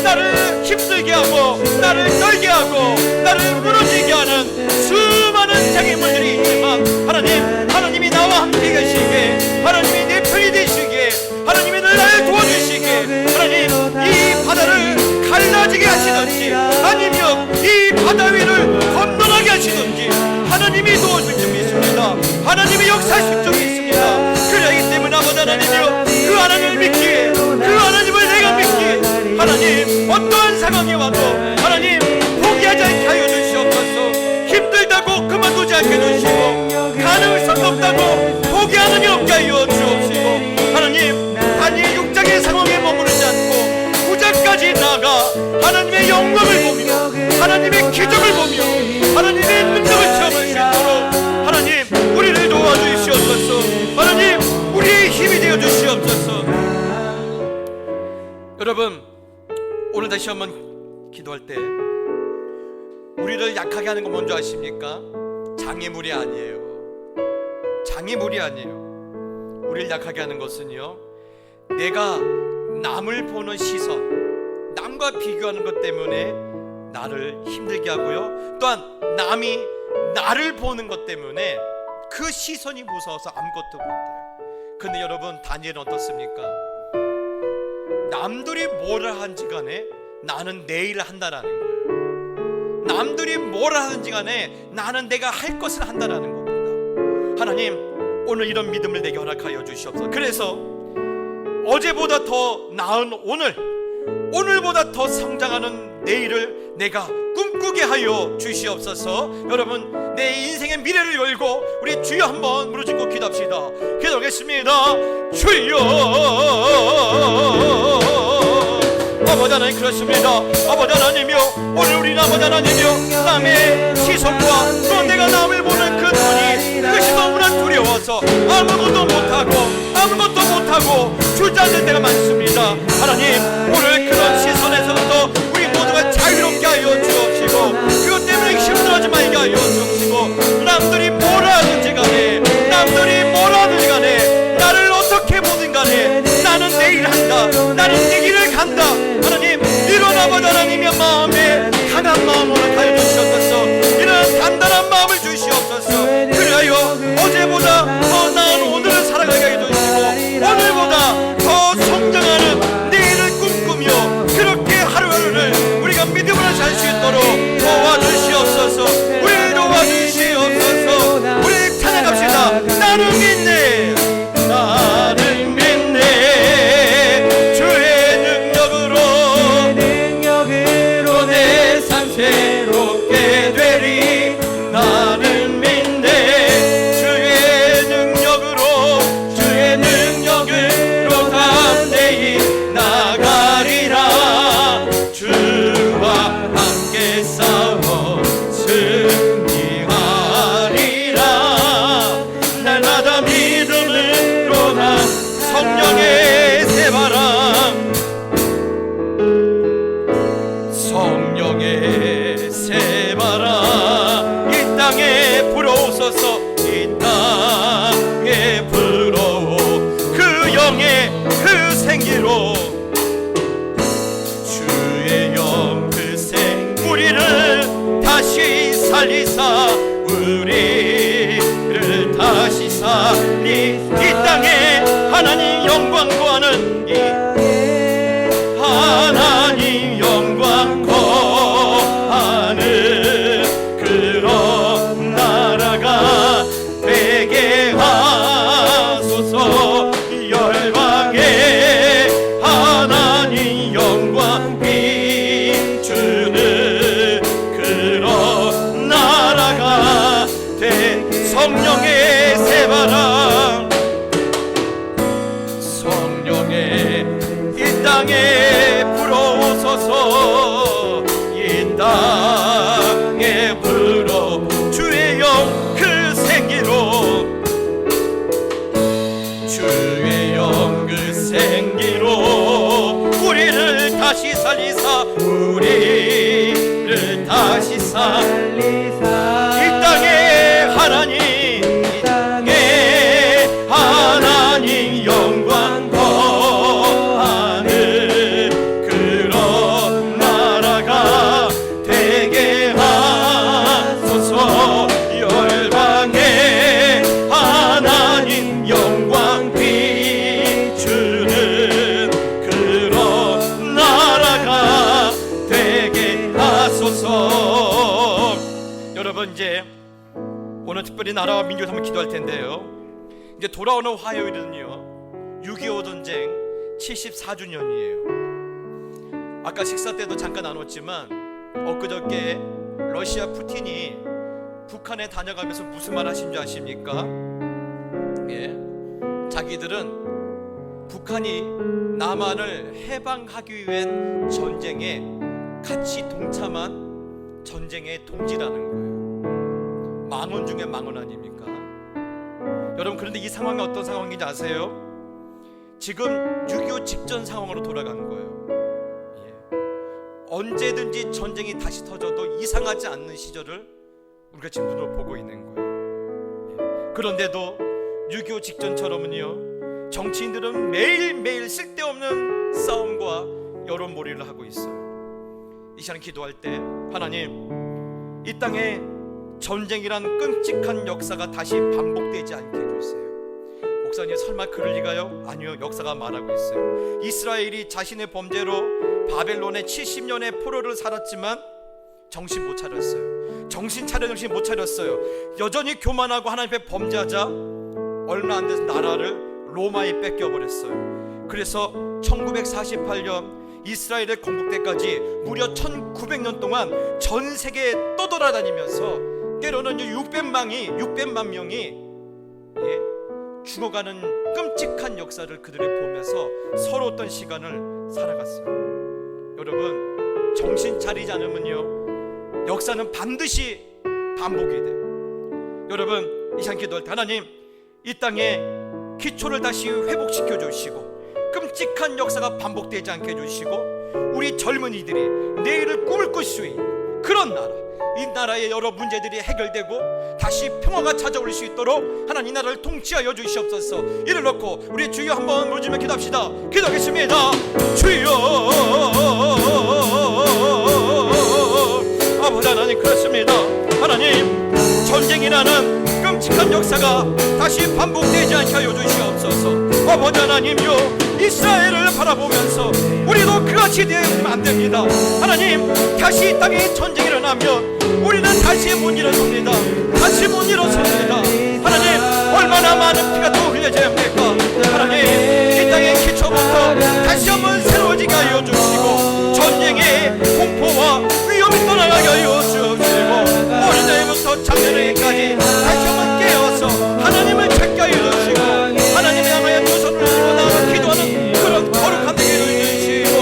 나를 힘들게 하고 나를 떨게 하고 나를 무너지게 하는 수많은 장애물들이 있지만 하나님이 나와 함께 계시기에 하나님이 내 편이 되시기에 하나님이 나를 도와주시기에 하나님 이 바다를 갈라지게 하시든지 아니면 이 바다 위를 건너가게 하시든지 하나님이 도와줄 줄 믿습니다. 하나님이 역사하실 줄 믿습니다. 그러기 때문에 아버지 하나님이여, 그 하나님을 믿기에 그 하나님을 내가 믿기에 하나님 어떠한 상황이 와도 하나님 포기하지 않게 하여 주시옵소서. 힘들다고 그만두지 않게 해주시고 가능성 없다고 포기하는 일 없게 하여 주옵시고 하나님 다니엘 6장의 상황에 머무르지 않고 9장까지 나아가 하나님의 영광을 보며 하나님의 기적을 보며 하나님의 능력을 체험할 수 있도록 하나님 우리를 도와주시옵소서. 하나님 우리의 힘이 되어 주시옵소서. 여러분 오늘 다시 한번 기도할 때 우리를 약하게 하는 건 뭔지 아십니까? 장애물이 아니에요. 장애물이 아니에요. 우리를 약하게 하는 것은요, 내가 남을 보는 시선, 남과 비교하는 것 때문에 나를 힘들게 하고요, 또한 남이 나를 보는 것 때문에 그 시선이 무서워서 아무것도 못해요. 근데 여러분 다니엘은 어떻습니까? 남들이 뭐를 하는지 간에 나는 내 일을 한다라는 거예요. 남들이 뭘 하는지 간에 나는 내가 할 것을 한다라는 겁니다. 하나님 오늘 이런 믿음을 내게 허락하여 주시옵소서. 그래서 어제보다 더 나은 오늘보다 더 성장하는 내일을 내가 꿈꾸게 하여 주시옵소서. 여러분, 내 인생의 미래를 열고 우리 주여 한번 무릎짓고 기도합시다. 기도하겠습니다. 주여, 아버지 하나님, 그렇습니다. 아버지 하나님이여, 오늘 우리 아버지 하나님이여, 남의 시선과 또 내가 남을 보는 그 눈이, 그것이 너무나 두려워서 아무것도 못하고 주저앉는 때가 많습니다. 하나님, 오늘 그런 시선에서부터 우리 모두가 자유롭게 하여 주옵시고, 그것 때문에 힘들어하지 말게 하여 주옵시고, 남들이 뭐라 하든지 간에 나를 어떻게 보든 간에 나는 내 일 한다, 나는 내 길을 간다. 하나님, 이런 아버지 하나님의 마음에 강한 마음으로 하여 주시옵소서. 이런 단단한 마음을 주시옵소서. 그리하여 어제보다 더 나은 오늘을 살아가게 해주시고, 오늘보다 더 성장하는 내일을 꿈꾸며 그렇게 하루하루를 우리가 믿음으로 살 수 있도록 도와주시옵소서. 우리를 도와주시옵소서. 우리 찬양합시다. 나는 믿네, 나는 믿네, 주의 능력으로 내 삶 새롭게 되리. 나는 믿네, 주의 능력으로 담대히 나가리라. 주와 함께 싸워 승리하리라. 날마다 믿음으로 나 성령의 새바람 이 땅에 불어오소서. 이 땅에 불어오 그 영의 그 생기로, 주의 영 그 생 우리를 다시 살리사, 우리를 다시 살리. 이 땅에 하나님 영광 구하는, 이 하나님 영광 구하는 그런 나라가 되게 하소서. 열방에 하나님 영광 비추는 그런 나라가 돼. 성령의 새바람, 성령의 이 땅에 불어오소서. 이 땅에 불어 주의 영 그 생기로, 주의 영 그 생기로 우리를 다시 살리사, 우리를 다시 살리사. 이 땅에 하나님, 이 땅에 하나님 영광 거하는 그런 나라가 되게 하소서. 열방에 하나님 영광 비추는 그런 나라가 되게 하소서. 여러분, 이제 오늘 특별히 나라와 민족을 한번 기도할 텐데요, 이제 돌아오는 화요일은요 6.25 전쟁 74주년이에요. 아까 식사 때도 잠깐 나눴지만 엊그저께 러시아 푸틴이 북한에 다녀가면서 무슨 말 하신 줄 아십니까? 자기들은 북한이 남한을 해방하기 위한 전쟁에 같이 동참한 전쟁의 동지라는 거예요. 망언 중에 망언 아닙니까? 여러분, 그런데 이 상황이 어떤 상황인지 아세요? 지금 6.25 직전 상황으로 돌아간 거예요. 언제든지 전쟁이 다시 터져도 이상하지 않는 시절을 우리가 지금 눈으로 보고 있는 거예요. 그런데도 6.25 직전처럼은요, 정치인들은 매일매일 쓸데없는 싸움과 여론몰이를 하고 있어요. 이 시간 기도할 때, 하나님, 이 땅에 전쟁이란 끔찍한 역사가 다시 반복되지 않게 해주세요. 목사님, 설마 그럴 리가요? 아니요, 역사가 말하고 있어요. 이스라엘이 자신의 범죄로 바벨론에 70년의 포로를 살았지만 정신 못 차렸어요. 정신 못 차렸어요. 여전히 교만하고 하나님 앞에 범죄하자 얼마 안 돼서 나라를 로마에 뺏겨버렸어요. 그래서 1948년 이스라엘의 건국 때까지 무려 1900년 동안 전 세계에 떠돌아다니면서 때로는 600만 명이 죽어가는 끔찍한 역사를 그들이 보면서 서러웠던 시간을 살아갔어요. 여러분, 정신 차리지 않으면요, 역사는 반드시 반복이 돼요. 여러분, 이 시간 기도할 때 하나님, 이 땅에 기초를 다시 회복시켜 주시고 끔찍한 역사가 반복되지 않게 해주시고 우리 젊은이들이 내일을 꿈을 꿀 수 있는 그런 나라, 이 나라의 여러 문제들이 해결되고 다시 평화가 찾아올 수 있도록 하나님 이 나라를 통치하여 주시옵소서. 이를 놓고 우리 주여 한번 부르짖으며 기도합시다. 기도하겠습니다. 주여, 아버지 하나님, 그렇습니다. 하나님, 전쟁이라는 끔찍한 역사가 다시 반복되지 않게 하여 주시옵소서. 아버지 하나님요, 이스라엘을 바라보면서 우리도 그같이 되면 안 됩니다. 하나님, 다시 이 땅에 전쟁이 일어나면 우리는 다시 못 일어섭니다. 다시 못 일어섭니다. 하나님, 얼마나 많은 피가 더 흘려져야 합니까? 하나님, 이 땅의 기초부터 다시 한번 새로워지게 하여 주시고 전쟁의 공포와 위험이 떠나가게 하여 주시고 어린아이부터 장년에까지 다시 한번 깨어서 하나님을 찾게 하여 주시고 하나님을 향하여 두 손을 들고 나아가 기도하는 그런 거룩한 되게 해주시고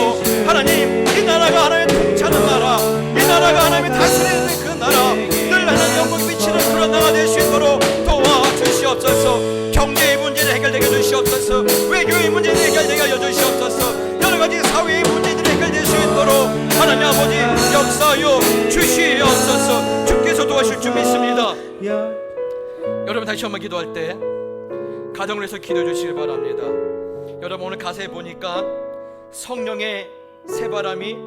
하나님, 이 나라가 하나님의 통치하는 나라, 이 나라가 하나님의 다스리는 그 나라, 늘 하나님 영광이 비치는 그런 나라가 될 수 있도록 도와주시옵소서. 경제의 문제를 해결되게 해주시옵소서. 외교의 문제를 해결되게 하여 주시옵소서. 여러가지 사회의 문제들이 해결될 수 있도록 하나님 아버지 역사하여 주시옵소서. 주께서 도와주실 줄 믿습니다. 여러분, 다시 한번 기도할 때 가정을 위해서 기도해 주시길 바랍니다. 여러분, 오늘 가사에 보니까 성령의 새바람이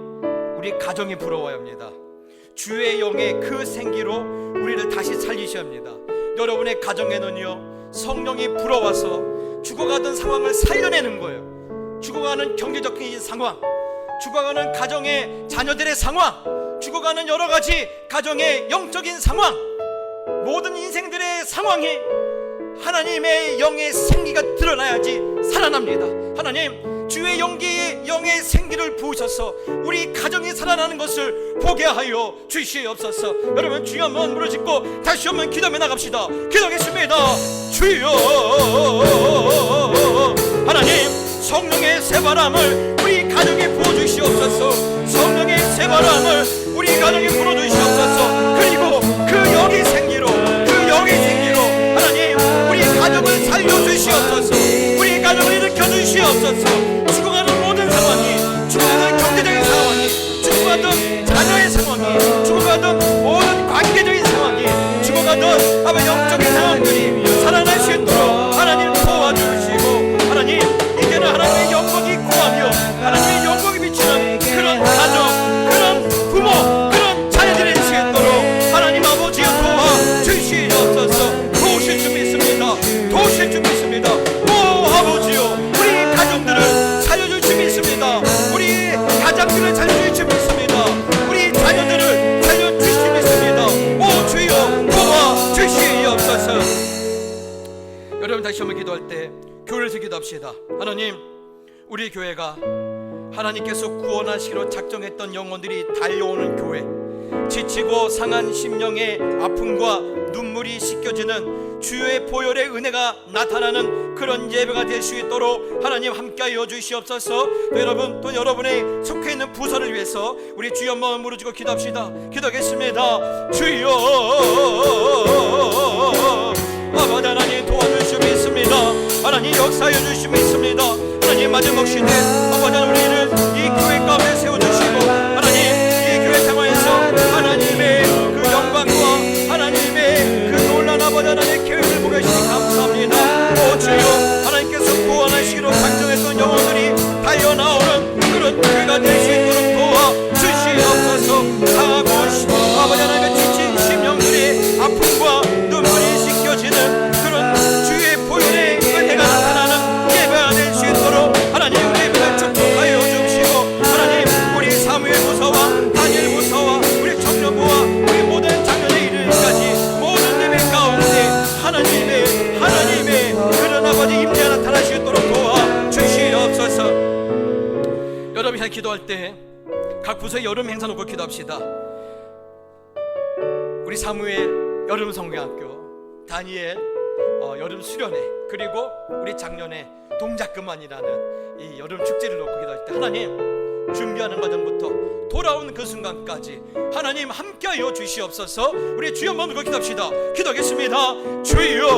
우리 가정에 불어와야 합니다. 주의 영의 그 생기로 우리를 다시 살리셔야 합니다. 여러분의 가정에는요, 성령이 불어와서 죽어가던 상황을 살려내는 거예요. 죽어가는 경제적인 상황, 죽어가는 가정의 자녀들의 상황, 죽어가는 여러 가지 가정의 영적인 상황, 모든 인생들의 상황이 하나님의 영의 생기가 드러나야지 살아납니다. 하나님, 주의 영의 생기를 부으셔서 우리 가정이 살아나는 것을 보게 하여 주시옵소서. 여러분, 주여 한번 부르짖고 다시 한번 기도하며 나갑시다. 기도하겠습니다. 주여, 하나님, 성령의 새바람을 우리 가정에 부어주시옵소서. 성령의 새바람을 우리 가정에 불어주시옵소서. 그리고 그 영의 생기로 하나님, 우리 가정을 살려주시옵소서. 우리 가정을 일으켜주시옵소서. 죽어가는 모든 상황이, 죽어가는 경제적인 상황이, 죽어가던 자녀의 상황이, 죽어가던 모든 관계적인 상황이, 죽어가던 아마 영적인 상황들이 살아날 수 있도록 하나님 도와주시고 하나님, 이제는 하나님의 영광이 구하며 하나님의 영광이 비치는 그런 가정, 그런 부모, 그런 자녀들이 될 수 있도록 하나님 아버지 도와주시옵소서. 도우실 줄 믿습니다. 도우실 줄 믿습니다. 오 아버지요, 우리 가정들을 살려줄 줄 믿습니다. 우리 가장들을 살려줄 줄 믿습니다. 우리 자녀들을 살려줄 줄 믿습니다. 오 주여, 도와주시옵소서. 여러분, 다시 한번 기도할 때 교회에서 기도합시다. 하나님, 우리 교회가 하나님께서 구원하시기로 작정했던 영혼들이 달려오는 교회, 지치고 상한 심령의 아픔과 눈물이 씻겨지는 주의 보혈의 은혜가 나타나는 그런 예배가 될 수 있도록 하나님 함께하여 주시옵소서. 또 여러분, 또 여러분의 속해 있는 부서를 위해서 우리 주여 한번 부르짖고 기도합시다. 기도하겠습니다. 주여, 아버지 하나님 도와주시오 믿습니다. 하나님 역사하여 주시오 믿습니다. 하나님 마지막 시대 아버지 하나님 우리를 이 교회 가운데 세워주시고 하나님 이 교회 생활에서 하나님의 그 영광과 하나님의 그 놀라운 아버지 하나님의 계획을 보게 해주시니 감사합니다. 오 주여, 하나님께서 구원하시기로 작정했던 영혼들이 달려나오는 그런 교회가 될 수 있도록 도와주시옵소서. 상하고 아버지 하나님의 지친 심령들의 아픔과 눈물이 씻겨지는 그런 주의 보혈의 은혜가 나타나는 예배가 될 수 있도록 하나님 우리 예배를 축복하여 주시고 하나님 우리 기도할 때 각 부서의 여름 행사 놓고 기도합시다. 우리 사무엘 여름 성경학교, 다니엘 여름 수련회, 그리고 우리 작년에 동작그만이라는 이 여름 축제를 놓고 기도할 때 하나님, 준비하는 과정부터 돌아온 그 순간까지 하나님 함께하여 주시옵소서. 우리 주여 한번 들고 기도합시다. 기도하겠습니다. 주여,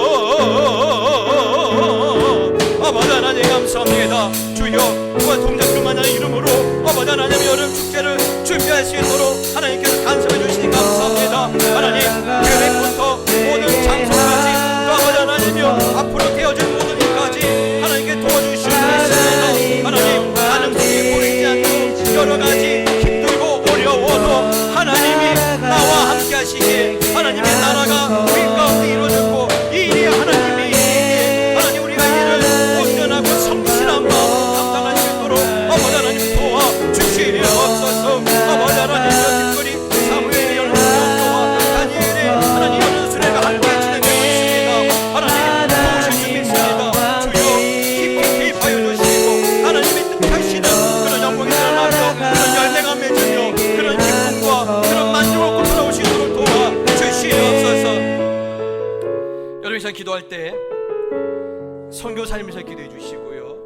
아버지 하나님 감사합니다. 주여, 동작그만이라는 이름으로 아버지 하나님 여름 축제를 준비할 수 있도록 하나님께서 간섭해 주시니 감사합니다. 하나님, 계획부터 모든 장소까지 또 아버지 하나님이여 앞으로 되어질 모든 일까지 하나님께 도와주시옵소서. 하나님, 가능성이 보이지 않고 여러 가지 힘들고 어려워도 하나님이 나와 함께 하시기에 하나님의 나라가 우리 가운데 이루어졌고 이 일이 하나님이 하나님 우리가 이를 온전하고 성실한 마음 감당할 수 있도록 아버지 하나님 도와주시옵소서. 아버지 하나님, 특별히 사무엘의 연합교와 다니엘의 하나님 여러 수레가 함께 진행되고 있습니다. 하나님 도우실 줄 믿습니다. 주여 깊이 봐여 주시고 하나님의 뜻하시는 그런 영광이 드러나며 그런 열매가 맺으며 그런 기쁨과 그런 만족을 돌아오시도록 도와주시옵소서. 여러분, 이 기도할 때 선교사님에서 기도해 주시고요,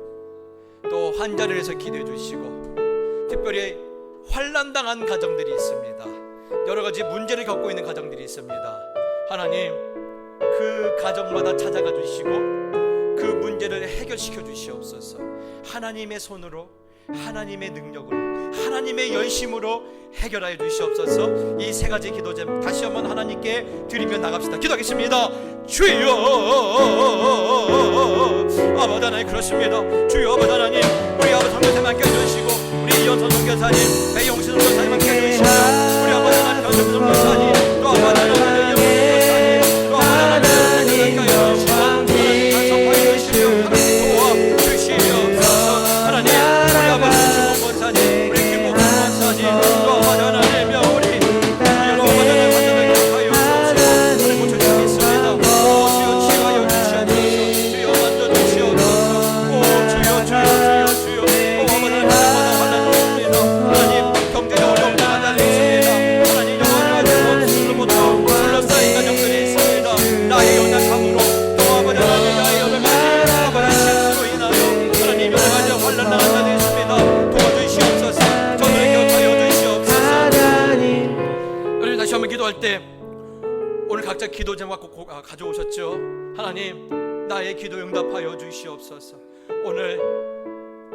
또 환자를 해서 기도해 주시고, 특별히 환난당한 가정들이 있습니다. 여러 가지 문제를 겪고 있는 가정들이 있습니다. 하나님, 그 가정마다 찾아가 주시고 그 문제를 해결시켜 주시옵소서. 하나님의 손으로, 하나님의 능력으로, 하나님의 열심으로 해결하여 주시옵소서. 이 세 가지 기도 좀 다시 한번 하나님께 드리며 나갑시다. 기도하겠습니다. 주여, 아버지 하나님, 그렇습니다. 주여, 아버지 하나님, 우리 아버지 선교사님 함께 해주시고, 우리 이현선 선교사님, 배용신 선교사님 함께 해주시고, 우리 아버지 하나님 변정수 선교사님, 또 아버지 하나님 이영선 선교사님, 또 아버지 하나님 함께 해주시고, 하나님 간섭하여 주시며 하나님 도와주시옵소서. 하나님, 우리 아버지 주모 권사님, 우리 김모 권사님, 또 아버지 하나님 우리 여러 아버지 하나님 환자들 기억하여 주옵소서. 하나님 고쳐주고 있습니다. 오 주여, 치유하여 주시옵소서. 주여 만져 주시옵소서. 오 주여, 주여, 주여, 주여. 오 아버지 하나님 환자마다 환난이 있습니다. 하나님 경제적 어려움을 만나고 있습니다. 하나님 영원한 스스로부터 둘러싸인 가정들이 있습니다. 나의 연약함으로 또 아버지 하나님 나의 여러 가지 아버지 실수로 인하여 하나님 여러 가지 환난 당한 자들이 있습니다. 도와주시옵소서. 저들을 곁하여 주시옵소서. 여러분, 다시 한번 기도할 때 오늘 각자 기도 제목 갖고 가져오셨죠? 하나님, 나의 기도 응답하여 주시옵소서. 오늘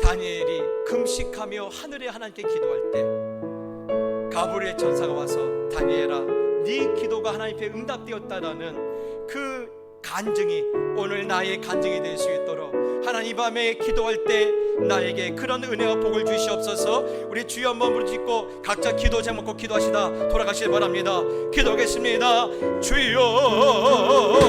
다니엘이 금식하며 하늘의 하나님께 기도할 때 가브리엘 천사가 와서 다니엘아, 네 기도가 하나님께 응답되었다라는 그 간증이 오늘 나의 간증이 될 수 있도록 하나님, 이 밤에 기도할 때 나에게 그런 은혜와 복을 주시옵소서. 우리 주여 한번 부르짖고 각자 기도 제목 꼭 기도하시다 돌아가시길 바랍니다. 기도하겠습니다. 주여.